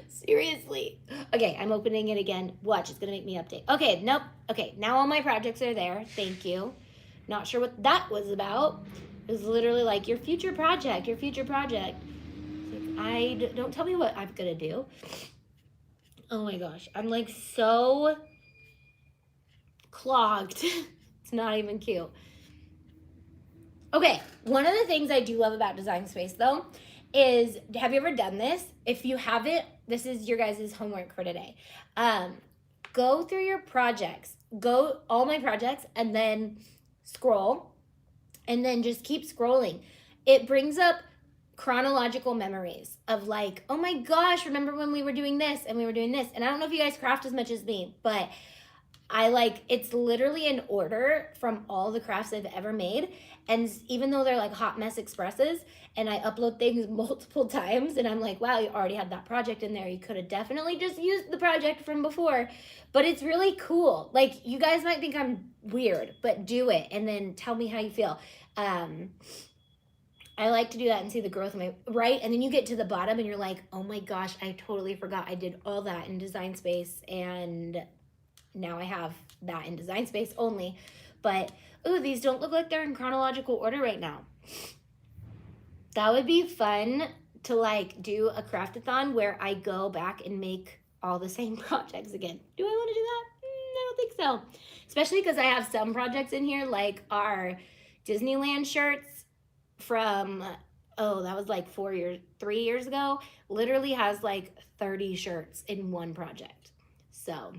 Seriously. Okay, I'm opening it again. Watch, it's going to make me update. Okay, nope. Okay, now all my projects are there. Thank you. Not sure what that was about. It was literally like, your future project, your future project. Like, don't tell me what I'm going to do. Oh my gosh, I'm like so clogged. It's not even cute. Okay, one of the things I do love about Design Space though is, have you ever done this? If you haven't, this is your guys' homework for today. Go through your projects, all my projects, and then scroll, and then just keep scrolling. It brings up chronological memories of like, oh my gosh, remember when we were doing this and we were doing this? And I don't know if you guys craft as much as me, but it's literally in order from all the crafts I've ever made. And even though they're like hot mess expresses and I upload things multiple times and I'm like, wow, you already had that project in there. You could have definitely just used the project from before, but it's really cool. Like, you guys might think I'm weird, but do it and then tell me how you feel. I like to do that and see the growth of my, right? And then you get to the bottom and you're like, oh my gosh, I totally forgot I did all that in Design Space, and now I have that in Design Space only. But, ooh, these don't look like they're in chronological order right now. That would be fun to like do a craftathon where I go back and make all the same projects again. Do I want to do that? I don't think so. Especially because I have some projects in here like our Disneyland shirts from, that was like 3 years ago, literally has like 30 shirts in one project. So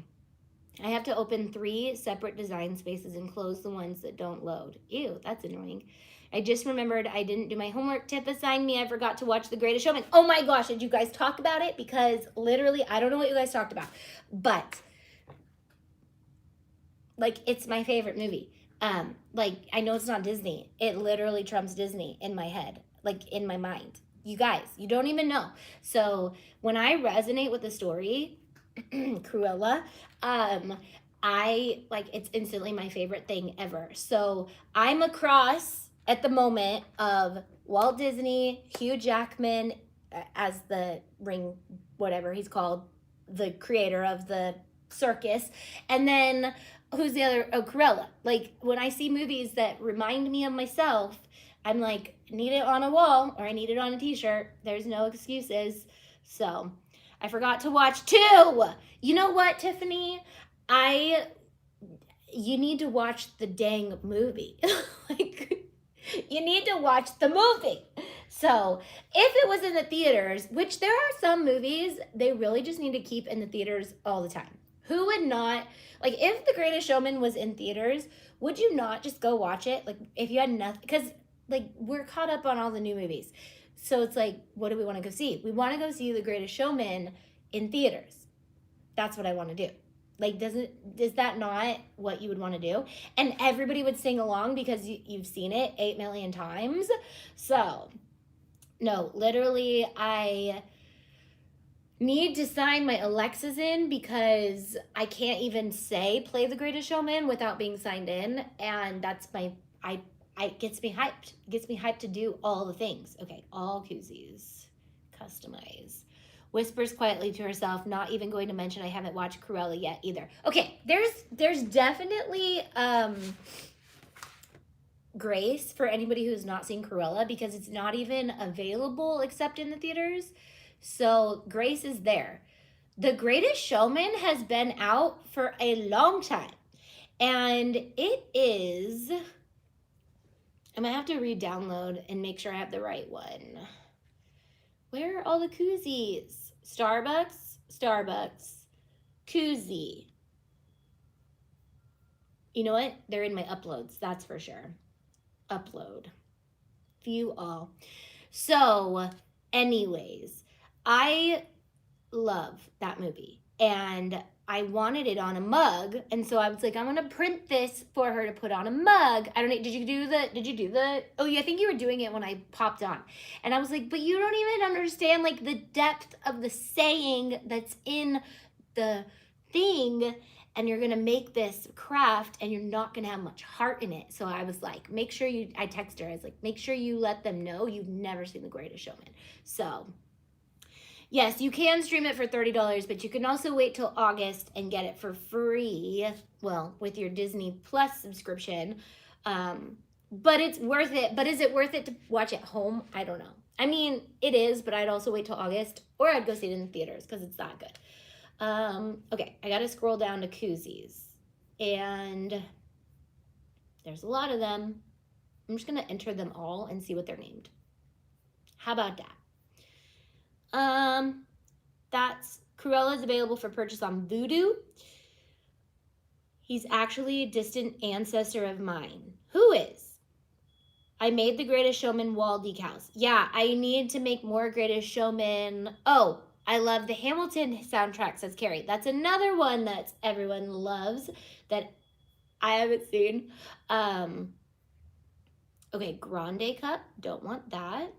I have to open 3 separate Design Spaces and close the ones that don't load. Ew, that's annoying. I just remembered I didn't do my homework tip assigned me. I forgot to watch The Greatest Showman. Oh my gosh, did you guys talk about it? Because literally, I don't know what you guys talked about, but like, it's my favorite movie. Like, I know it's not Disney. It literally trumps Disney in my head, like in my mind. You guys, you don't even know. So when I resonate with the story, Cruella, it's instantly my favorite thing ever. So I'm across at the moment of Walt Disney, Hugh Jackman as the ring, whatever he's called, the creator of the circus, and then who's the other? Oh, Cruella. Like, when I see movies that remind me of myself, I'm like, need it on a wall or I need it on a t-shirt. There's no excuses. So I forgot to watch 2. You know what, Tiffany? You need to watch the dang movie. Like, you need to watch the movie. So if it was in the theaters, which there are some movies, they really just need to keep in the theaters all the time. Who would not, like, if The Greatest Showman was in theaters, would you not just go watch it? Like, if you had nothing, because, like, we're caught up on all the new movies. So it's like, what do we want to go see? We want to go see The Greatest Showman in theaters. That's what I want to do. Like, is that not what you would want to do? And everybody would sing along because you've seen it 8 million times. So, no, literally, I need to sign my Alexas in because I can't even say play The Greatest Showman without being signed in. And that's it gets me hyped. It gets me hyped to do all the things. Okay, all koozies. Customize. Whispers quietly to herself, not even going to mention I haven't watched Cruella yet either. Okay, there's definitely grace for anybody who's not seen Cruella because it's not even available except in the theaters. So grace is there. The Greatest Showman has been out for a long time. And it is, I might have to re-download and make sure I have the right one. Where are all the koozies? Starbucks, koozie. You know what? They're in my uploads, that's for sure. Upload. View all. So, anyways, I love that movie. And I wanted it on a mug. And so I was like, I'm going to print this for her to put on a mug. I don't know. Did you do the, oh yeah, I think you were doing it when I popped on. And I was like, but you don't even understand like the depth of the saying that's in the thing. And you're going to make this craft and you're not going to have much heart in it. So I was like, make sure I text her. I was like, make sure you let them know you've never seen The Greatest Showman. So yes, you can stream it for $30, but you can also wait till August and get it for free, well, with your Disney Plus subscription. But it's worth it. But is it worth it to watch at home? I don't know. I mean, it is, but I'd also wait till August, or I'd go see it in the theaters because it's that good. Okay, I got to scroll down to koozies. And there's a lot of them. I'm just going to enter them all and see what they're named. How about that? That's Cruella is available for purchase on Voodoo. He's actually a distant ancestor of mine. Who is? I made the Greatest Showman wall decals. Yeah, I need to make more Greatest Showman. Oh, I love the Hamilton soundtrack, says Carrie. That's another one that everyone loves that I haven't seen. Okay, Grande cup. Don't want that.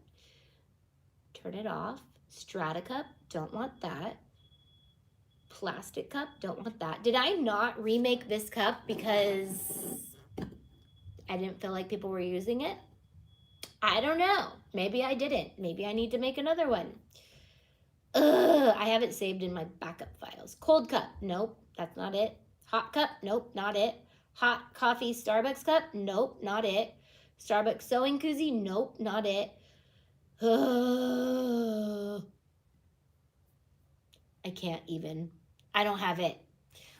Turn it off. Strata cup, don't want that. Plastic cup, don't want that. Did I not remake this cup because I didn't feel like people were using it? I don't know. Maybe I didn't. Maybe I need to make another one. I have it saved in my backup files. Cold cup, nope, that's not it. Hot cup, nope, not it. Hot coffee Starbucks cup, nope, not it. Starbucks sewing koozie, nope, not it. I can't even. I don't have it.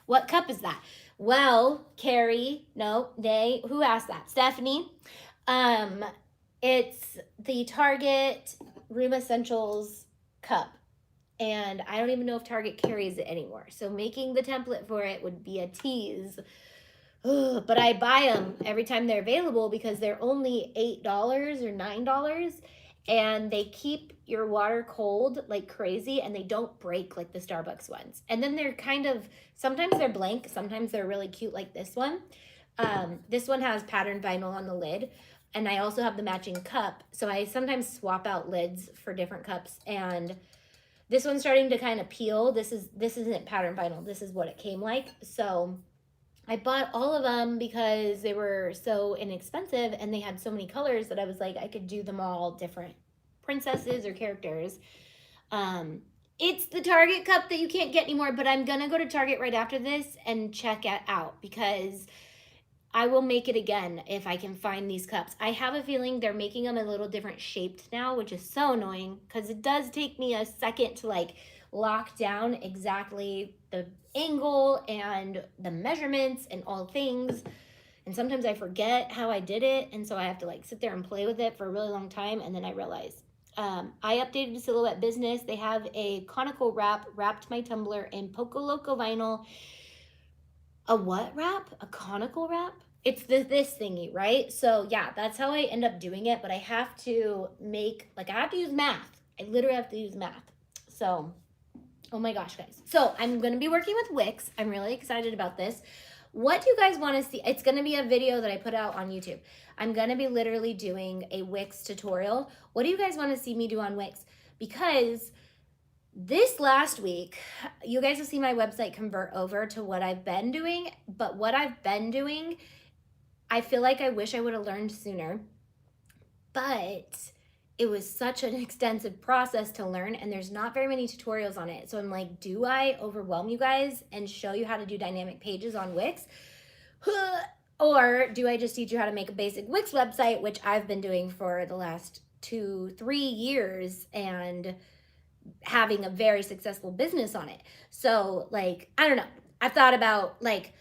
What cup is that? Well, Carrie, no, they, who asked that? Stephanie. It's the Target Room Essentials cup. And I don't even know if Target carries it anymore. So making the template for it would be a tease. But I buy them every time they're available because they're only $8 or $9. And they keep your water cold like crazy and they don't break like the Starbucks ones. And then they're kind of, sometimes they're blank, sometimes they're really cute like this one. This one has patterned vinyl on the lid. And I also have the matching cup. So I sometimes swap out lids for different cups. And this one's starting to kind of peel. This isn't patterned vinyl. This is what it came like. So I bought all of them because they were so inexpensive and they had so many colors that I was like, I could do them all different princesses or characters. It's the Target cup that you can't get anymore, but I'm going to go to Target right after this and check it out because I will make it again if I can find these cups. I have a feeling they're making them a little different shaped now, which is so annoying because it does take me a second to like lock down exactly the angle and the measurements and all things. And sometimes I forget how I did it. And so I have to like sit there and play with it for a really long time. And then I realize I updated Silhouette Business. They have a conical wrap, wrapped my tumbler in Poco Loco vinyl. A what wrap? A conical wrap? It's this thingy, right? So yeah, that's how I end up doing it. But I have to make, like I have to use math. I literally have to use math. So, oh my gosh, guys. So I'm going to be working with Wix. I'm really excited about this. What do you guys want to see? It's going to be a video that I put out on YouTube. I'm going to be literally doing a Wix tutorial. What do you guys want to see me do on Wix? Because this last week, you guys have seen my website convert over to what I've been doing, but what I've been doing, I feel like I wish I would have learned sooner, but it was such an extensive process to learn, and there's not very many tutorials on it. So I'm like, do I overwhelm you guys and show you how to do dynamic pages on Wix? Or do I just teach you how to make a basic Wix website, which I've been doing for the last 2-3 years and having a very successful business on it? So like, I don't know. I've thought about like,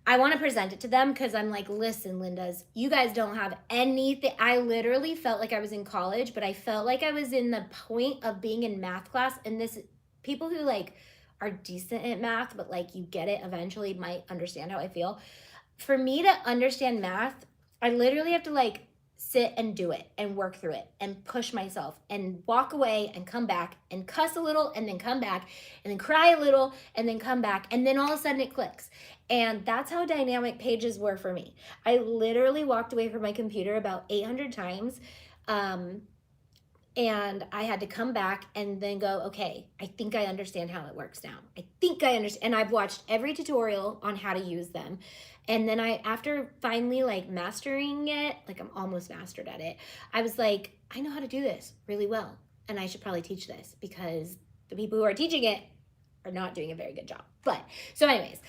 I want to present it to them because I'm like, listen, Lindas, you guys don't have anything. I literally felt like I was in college, but I felt like I was in the point of being in math class. And this, people who like are decent at math, but like you get it eventually might understand how I feel. For me to understand math, I literally have to like sit and do it and work through it and push myself and walk away and come back and cuss a little and then come back and then cry a little and then come back. And then all of a sudden it clicks. And that's how dynamic pages were for me. I literally walked away from my computer about 800 times. And I had to come back and then go, okay, I think I understand how it works now. I think I understand. And I've watched every tutorial on how to use them. And then after finally like mastering it, like I'm almost mastered at it, I was like, I know how to do this really well. And I should probably teach this because the people who are teaching it are not doing a very good job. But so anyways,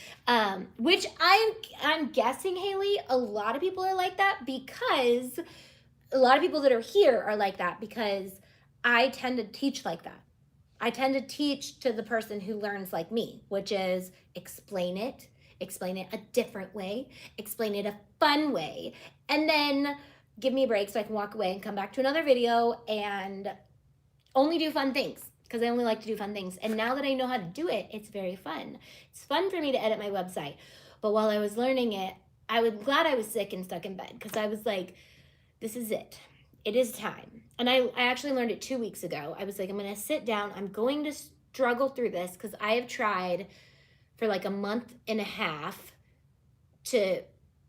which I'm guessing, Haley, a lot of people are like that because a lot of people that are here are like that because I tend to teach like that. I tend to teach to the person who learns like me, which is explain it a different way, explain it a fun way, and then give me a break so I can walk away and come back to another video and only do fun things because I only like to do fun things. And now that I know how to do it, it's very fun. It's fun for me to edit my website. But while I was learning it, I was glad I was sick and stuck in bed because I was like, this is it. It is time. And I actually learned it 2 weeks ago. I was like, I'm going to sit down. I'm going to struggle through this because I have tried for like a month and a half to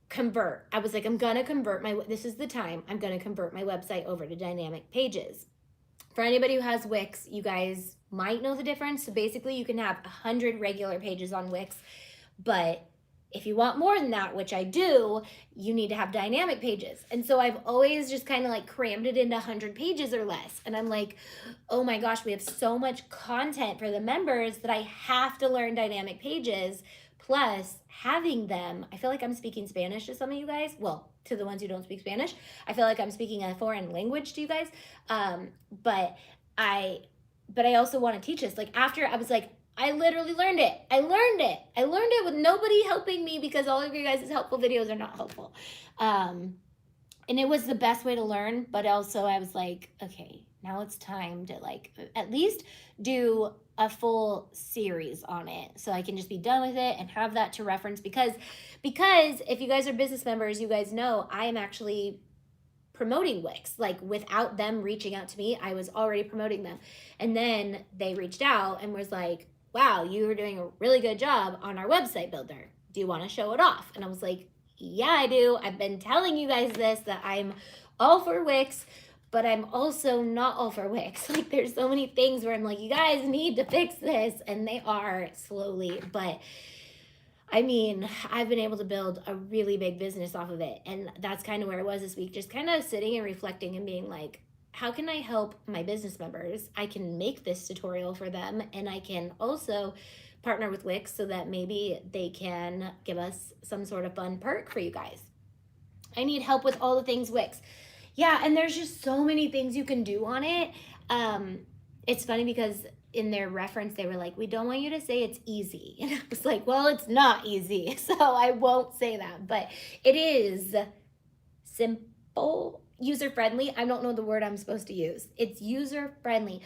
convert. I was like, I'm going to convert this is the time. I'm going to convert my website over to dynamic pages. For anybody who has Wix, you guys might know the difference. So basically you can have 100 regular pages on Wix, but if you want more than that, which I do, you need to have dynamic pages. And so I've always just kind of like crammed it into 100 pages or less. And I'm like, oh my gosh, we have so much content for the members that I have to learn dynamic pages. Plus having them, I feel like I'm speaking Spanish to some of you guys. Well, to the ones who don't speak Spanish. I feel like I'm speaking a foreign language to you guys. But I also want to teach this. Like after I was like, I literally learned it. I learned it with nobody helping me because all of you guys' helpful videos are not helpful. And it was the best way to learn, but also I was like, okay, now it's time to like at least do a full series on it so I can just be done with it and have that to reference because if you guys are business members, you guys know I am actually promoting Wix. Like without them reaching out to me, I was already promoting them. And then they reached out and was like, wow, you were doing a really good job on our website builder. Do you want to show it off? And I was like, yeah, I do. I've been telling you guys this, that I'm all for Wix, but I'm also not all for Wix. Like there's so many things where I'm like, you guys need to fix this. And they are slowly, but I mean, I've been able to build a really big business off of it. And that's kind of where I was this week, just kind of sitting and reflecting and being like, how can I help my business members? I can make this tutorial for them, and I can also partner with Wix so that maybe they can give us some sort of fun perk for you guys. I need help with all the things Wix. Yeah, and there's just so many things you can do on it. It's funny because in their reference, they were like, we don't want you to say it's easy. And I was like, well, it's not easy, so I won't say that. But it is simple, user-friendly. I don't know the word I'm supposed to use. It's user-friendly.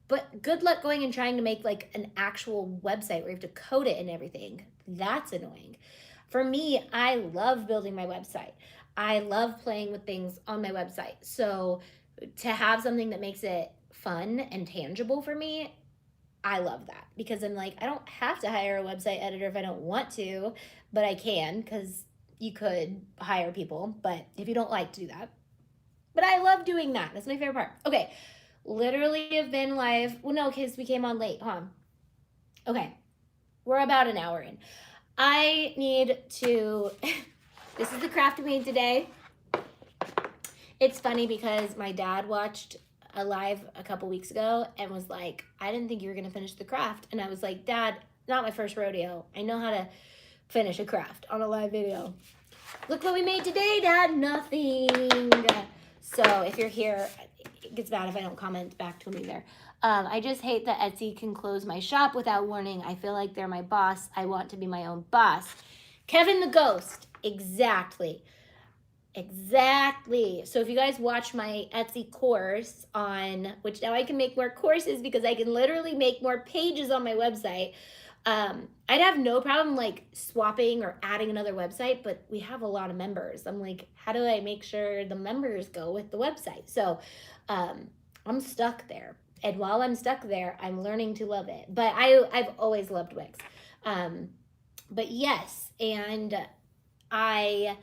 But good luck going and trying to make like an actual website where you have to code it and everything. That's annoying. For me, I love building my website. I love playing with things on my website. So to have something that makes it fun and tangible for me, I love that, because I'm like, I don't have to hire a website editor if I don't want to, but I can, because you could hire people, but if you don't like to do that. But I love doing that. That's my favorite part. Okay, literally have been live. Well, no, because we came on late, huh? Okay, we're about an hour in. I need to, this is the craft we made today. It's funny because my dad watched a live a couple weeks ago and was like, I didn't think you were going to finish the craft. And I was like, Dad, not my first rodeo. I know how to finish a craft on a live video. Look what we made today, Dad. Nothing. So if you're here, it gets bad if I don't comment back to me there. I just hate that Etsy can close my shop without warning. I feel like they're my boss. I want to be my own boss. Kevin the Ghost. Exactly. Exactly. So if you guys watch my Etsy course on, which now I can make more courses because I can literally make more pages on my website. I'd have no problem like swapping or adding another website, but we have a lot of members. I'm like, how do I make sure the members go with the website? So I'm stuck there. And while I'm stuck there, I'm learning to love it. But I've always loved Wix. But yes, and I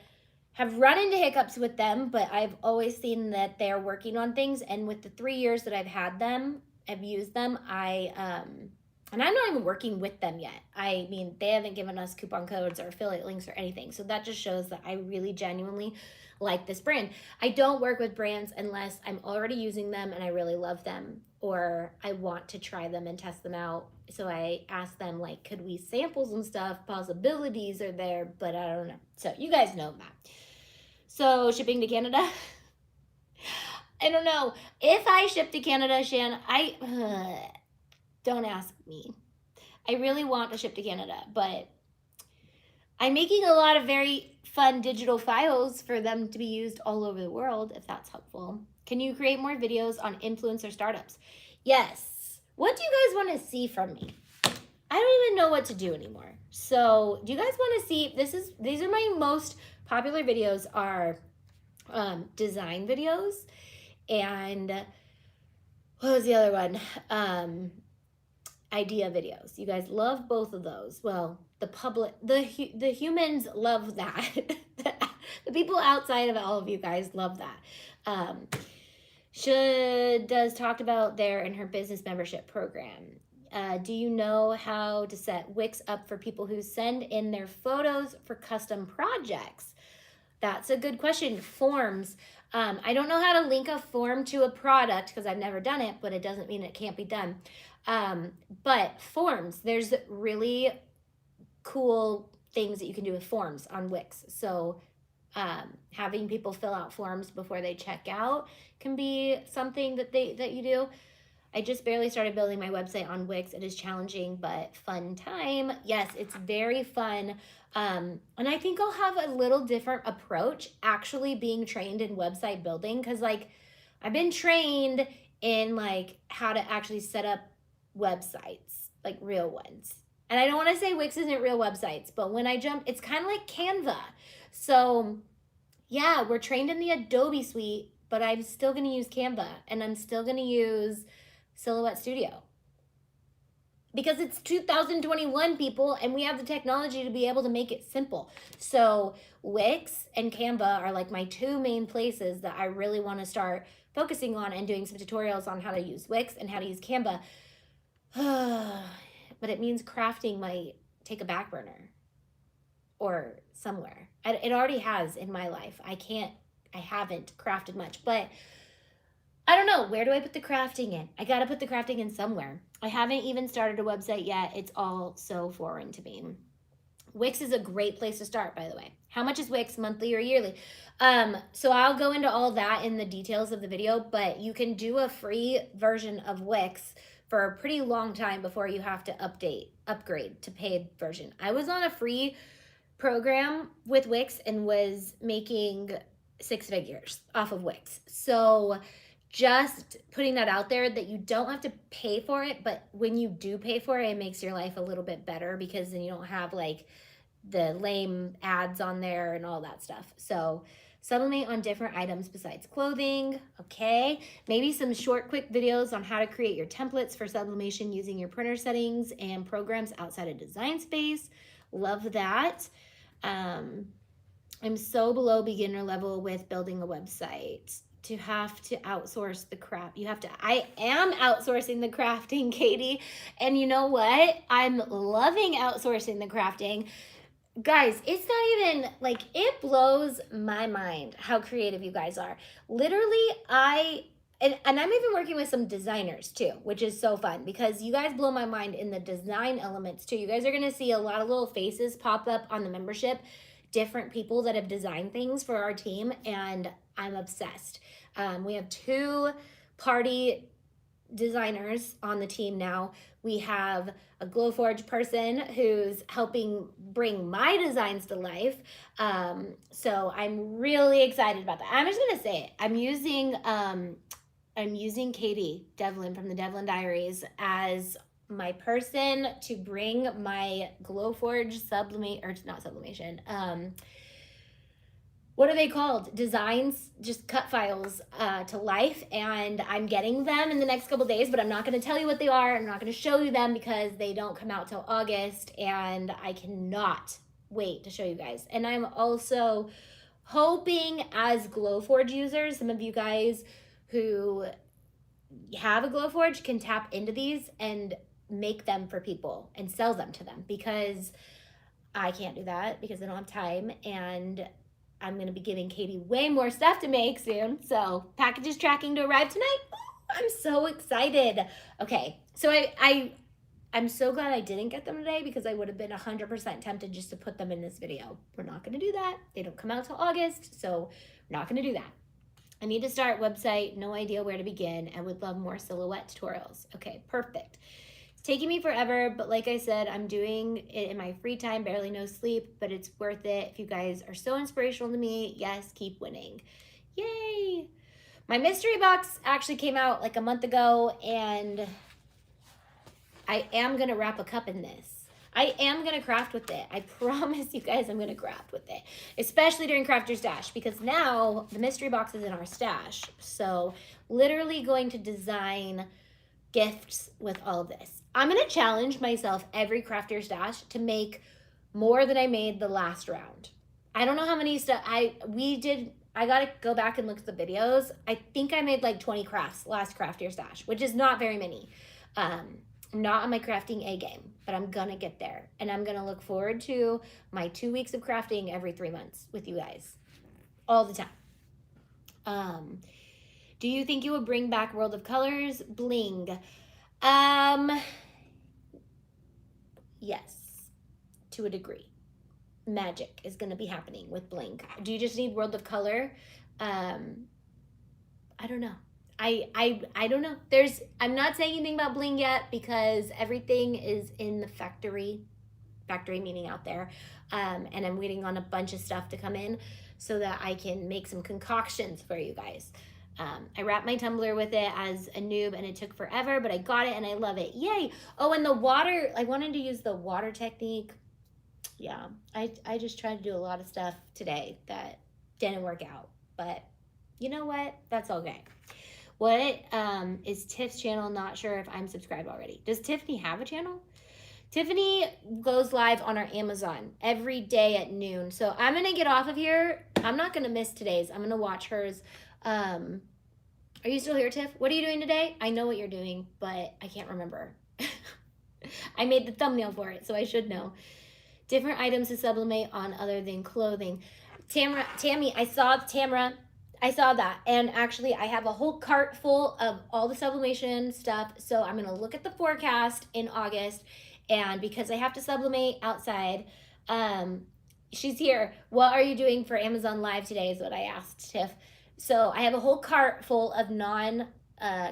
have run into hiccups with them, but I've always seen that they're working on things. And with the 3 years that I've had them, I've used them, and I'm not even working with them yet. I mean, they haven't given us coupon codes or affiliate links or anything. So that just shows that I really genuinely like this brand. I don't work with brands unless I'm already using them and I really love them, or I want to try them and test them out. So I ask them, like, could we sample some stuff? Possibilities are there, but I don't know. So you guys know that. So shipping to Canada? I don't know. If I ship to Canada, Shan, don't ask me. I really want to ship to Canada, but I'm making a lot of very fun digital files for them to be used all over the world, if that's helpful. Can you create more videos on influencer startups? Yes. What do you guys want to see from me? I don't even know what to do anymore. So do you guys want to see, these are my most popular videos are design videos, and what was the other one? Idea videos. You guys love both of those. Well, the humans love that. The people outside of all of you guys love that. Does talked about there in her business membership program. Do you know how to set Wix up for people who send in their photos for custom projects? That's a good question. Forms. I don't know how to link a form to a product because I've never done it, but it doesn't mean it can't be done. But forms, there's really cool things that you can do with forms on Wix. So having people fill out forms before they check out can be something that you do. I just barely started building my website on Wix. It is challenging, but fun time. Yes, it's very fun. And I think I'll have a little different approach actually being trained in website building, because like I've been trained in like how to actually set up websites, like real ones. And I don't want to say Wix isn't real websites, but when I jump, it's kind of like Canva. So yeah, we're trained in the Adobe suite, but I'm still going to use Canva, and I'm still going to use Silhouette Studio. Because it's 2021, people, and we have the technology to be able to make it simple. So Wix and Canva are like my two main places that I really want to start focusing on and doing some tutorials on how to use Wix and how to use Canva. But it means crafting might take a back burner or somewhere. It already has in my life. I haven't crafted much, but I don't know. Where do I put the crafting in? I got to put the crafting in somewhere. I haven't even started a website yet. It's all so foreign to me. Wix is a great place to start, by the way. How much is Wix, monthly or yearly? So I'll go into all that in the details of the video, but you can do a free version of Wix for a pretty long time before you have to upgrade to paid version. I was on a free program with Wix and was making 6 figures off of Wix. So just putting that out there, that you don't have to pay for it, but when you do pay for it, it makes your life a little bit better, because then you don't have like the lame ads on there and all that stuff. So sublimate on different items besides clothing. Okay, maybe some short quick videos on how to create your templates for sublimation using your printer settings and programs outside of Design Space. Love that. I'm so below beginner level with building a website to have to outsource the craft. I am outsourcing the crafting, Katie. And you know what? I'm loving outsourcing the crafting. Guys, it's not even like, it blows my mind how creative you guys are. Literally, and I'm even working with some designers too, which is so fun, because you guys blow my mind in the design elements too. You guys are gonna see a lot of little faces pop up on the membership, different people that have designed things for our team, and I'm obsessed. We have 2 party designers on the team now. We have a Glowforge person who's helping bring my designs to life. So I'm really excited about that. I'm just gonna say it. I'm using Katie Devlin from the Devlin Diaries as my person to bring my Glowforge sublimation. What are they called? Designs, just cut files to life. And I'm getting them in the next couple days, but I'm not going to tell you what they are. I'm not going to show you them because they don't come out till August, and I cannot wait to show you guys. And I'm also hoping, as Glowforge users, some of you guys who have a Glowforge can tap into these and make them for people and sell them to them, because I can't do that because I don't have time, and I'm going to be giving Katie way more stuff to make soon. So packages tracking to arrive tonight. Ooh, I'm so excited. Okay, so I'm so glad I didn't get them today, because I would have been 100% tempted just to put them in this video. We're not going to do that. They don't come out till August, so we're not going to do that. I need to start website, no idea where to begin. I would love more silhouette tutorials. Okay, perfect. It's taking me forever, but like I said, I'm doing it in my free time, barely no sleep, but it's worth it. If you guys are so inspirational to me, yes, keep winning. Yay! My mystery box actually came out like a month ago, and I am gonna wrap a cup in this. I am gonna craft with it. I promise you guys I'm gonna craft with it, especially during Craft Your Stash, because now the mystery box is in our stash. So literally going to design gifts with all of this. I'm gonna challenge myself every Craft Your Stash to make more than I made the last round. I don't know how many stuff we did. I gotta go back and look at the videos. I think I made like 20 crafts last Craft Your Stash, which is not very many. I'm not on my crafting A game, but I'm gonna get there, and I'm gonna look forward to my 2 weeks of crafting every 3 months with you guys all the time. Do you think you will bring back World of Colors bling? Yes, to a degree. Magic is going to be happening with bling. Do you just need World of Color? I don't know. I don't know. I'm not saying anything about bling yet, because everything is in the factory meaning out there, and I'm waiting on a bunch of stuff to come in so that I can make some concoctions for you guys. I wrapped my tumbler with it as a noob, and it took forever, but I got it and I love it. Yay! Oh, and the water, I wanted to use the water technique. Yeah, I just tried to do a lot of stuff today that didn't work out, but you know what? That's okay. What is Tiff's channel? Not sure if I'm subscribed already. Does Tiffany have a channel? Tiffany goes live on our Amazon every day at noon. So I'm going to get off of here. I'm not going to miss today's. I'm going to watch hers. Are you still here, Tiff? What are you doing today? I know what you're doing, but I can't remember. I made the thumbnail for it, so I should know. Different items to sublimate on other than clothing. Tammy, I saw that. And actually, I have a whole cart full of all the sublimation stuff. So I'm going to look at the forecast in August. And because I have to sublimate outside, she's here. What are you doing for Amazon Live today is what I asked Tiff. So I have a whole cart full of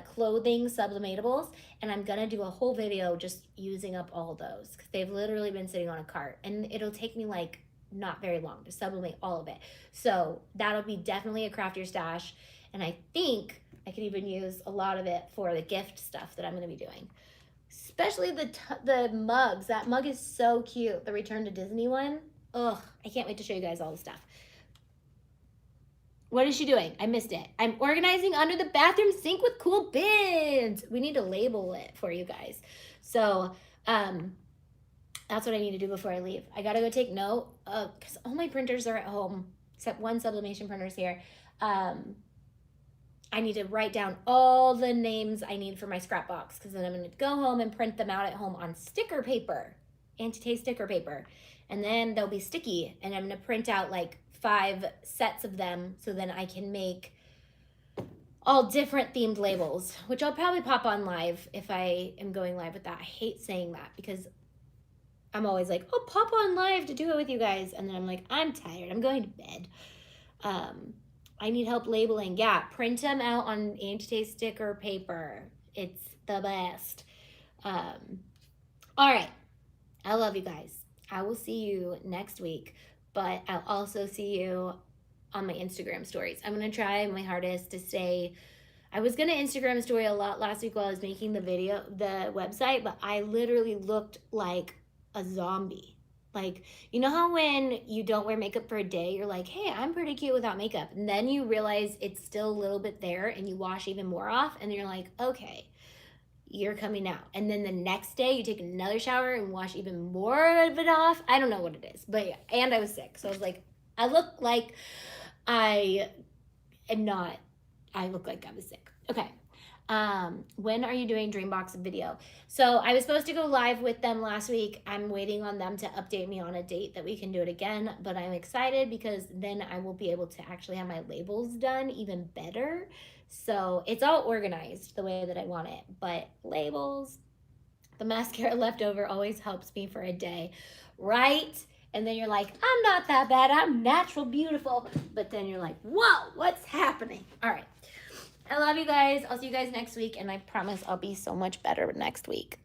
clothing sublimatables, and I'm gonna do a whole video just using up all those because they've literally been sitting on a cart, and it'll take me like not very long to sublimate all of it. So that'll be definitely a craft your stash, and I think I could even use a lot of it for the gift stuff that I'm gonna be doing. Especially the mugs. That mug is so cute. The Return to Disney one. Ugh, I can't wait to show you guys all the stuff. What is she doing? I missed it. I'm organizing under the bathroom sink with cool bins. We need to label it for you guys. So that's what I need to do before I leave. I gotta go take note because all my printers are at home except one sublimation printer's here. I need to write down all the names I need for my scrap box because then I'm going to go home and print them out at home on sticker paper, anti-taste sticker paper. And then they'll be sticky, and I'm going to print out like 5 sets of them so then I can make all different themed labels, which I'll probably pop on live if I am going live with that. I hate saying that because I'm always like, oh, pop on live to do it with you guys. And then I'm like, I'm tired. I'm going to bed. I need help labeling. Yeah, print them out on anti-taste sticker paper. It's the best. All right. I love you guys. I will see you next week, but I'll also see you on my Instagram stories. I'm going to try my hardest to stay. I was going to Instagram story a lot last week while I was making the website, but I literally looked like a zombie. Like, you know how when you don't wear makeup for a day, you're like, hey, I'm pretty cute without makeup. And then you realize it's still a little bit there and you wash even more off. And you're like, okay, you're coming out. And then the next day you take another shower and wash even more of it off. I don't know what it is. But yeah, and I was sick. So I was like, I look like I look like I was sick. Okay. When are you doing Dreambox video? So I was supposed to go live with them last week. I'm waiting on them to update me on a date that we can do it again, but I'm excited because then I will be able to actually have my labels done even better. So it's all organized the way that I want it, but labels, the mascara leftover always helps me for a day, right? And then you're like, I'm not that bad. I'm natural beautiful. But then you're like, whoa, what's happening? All right. I love you guys. I'll see you guys next week, and I promise I'll be so much better next week.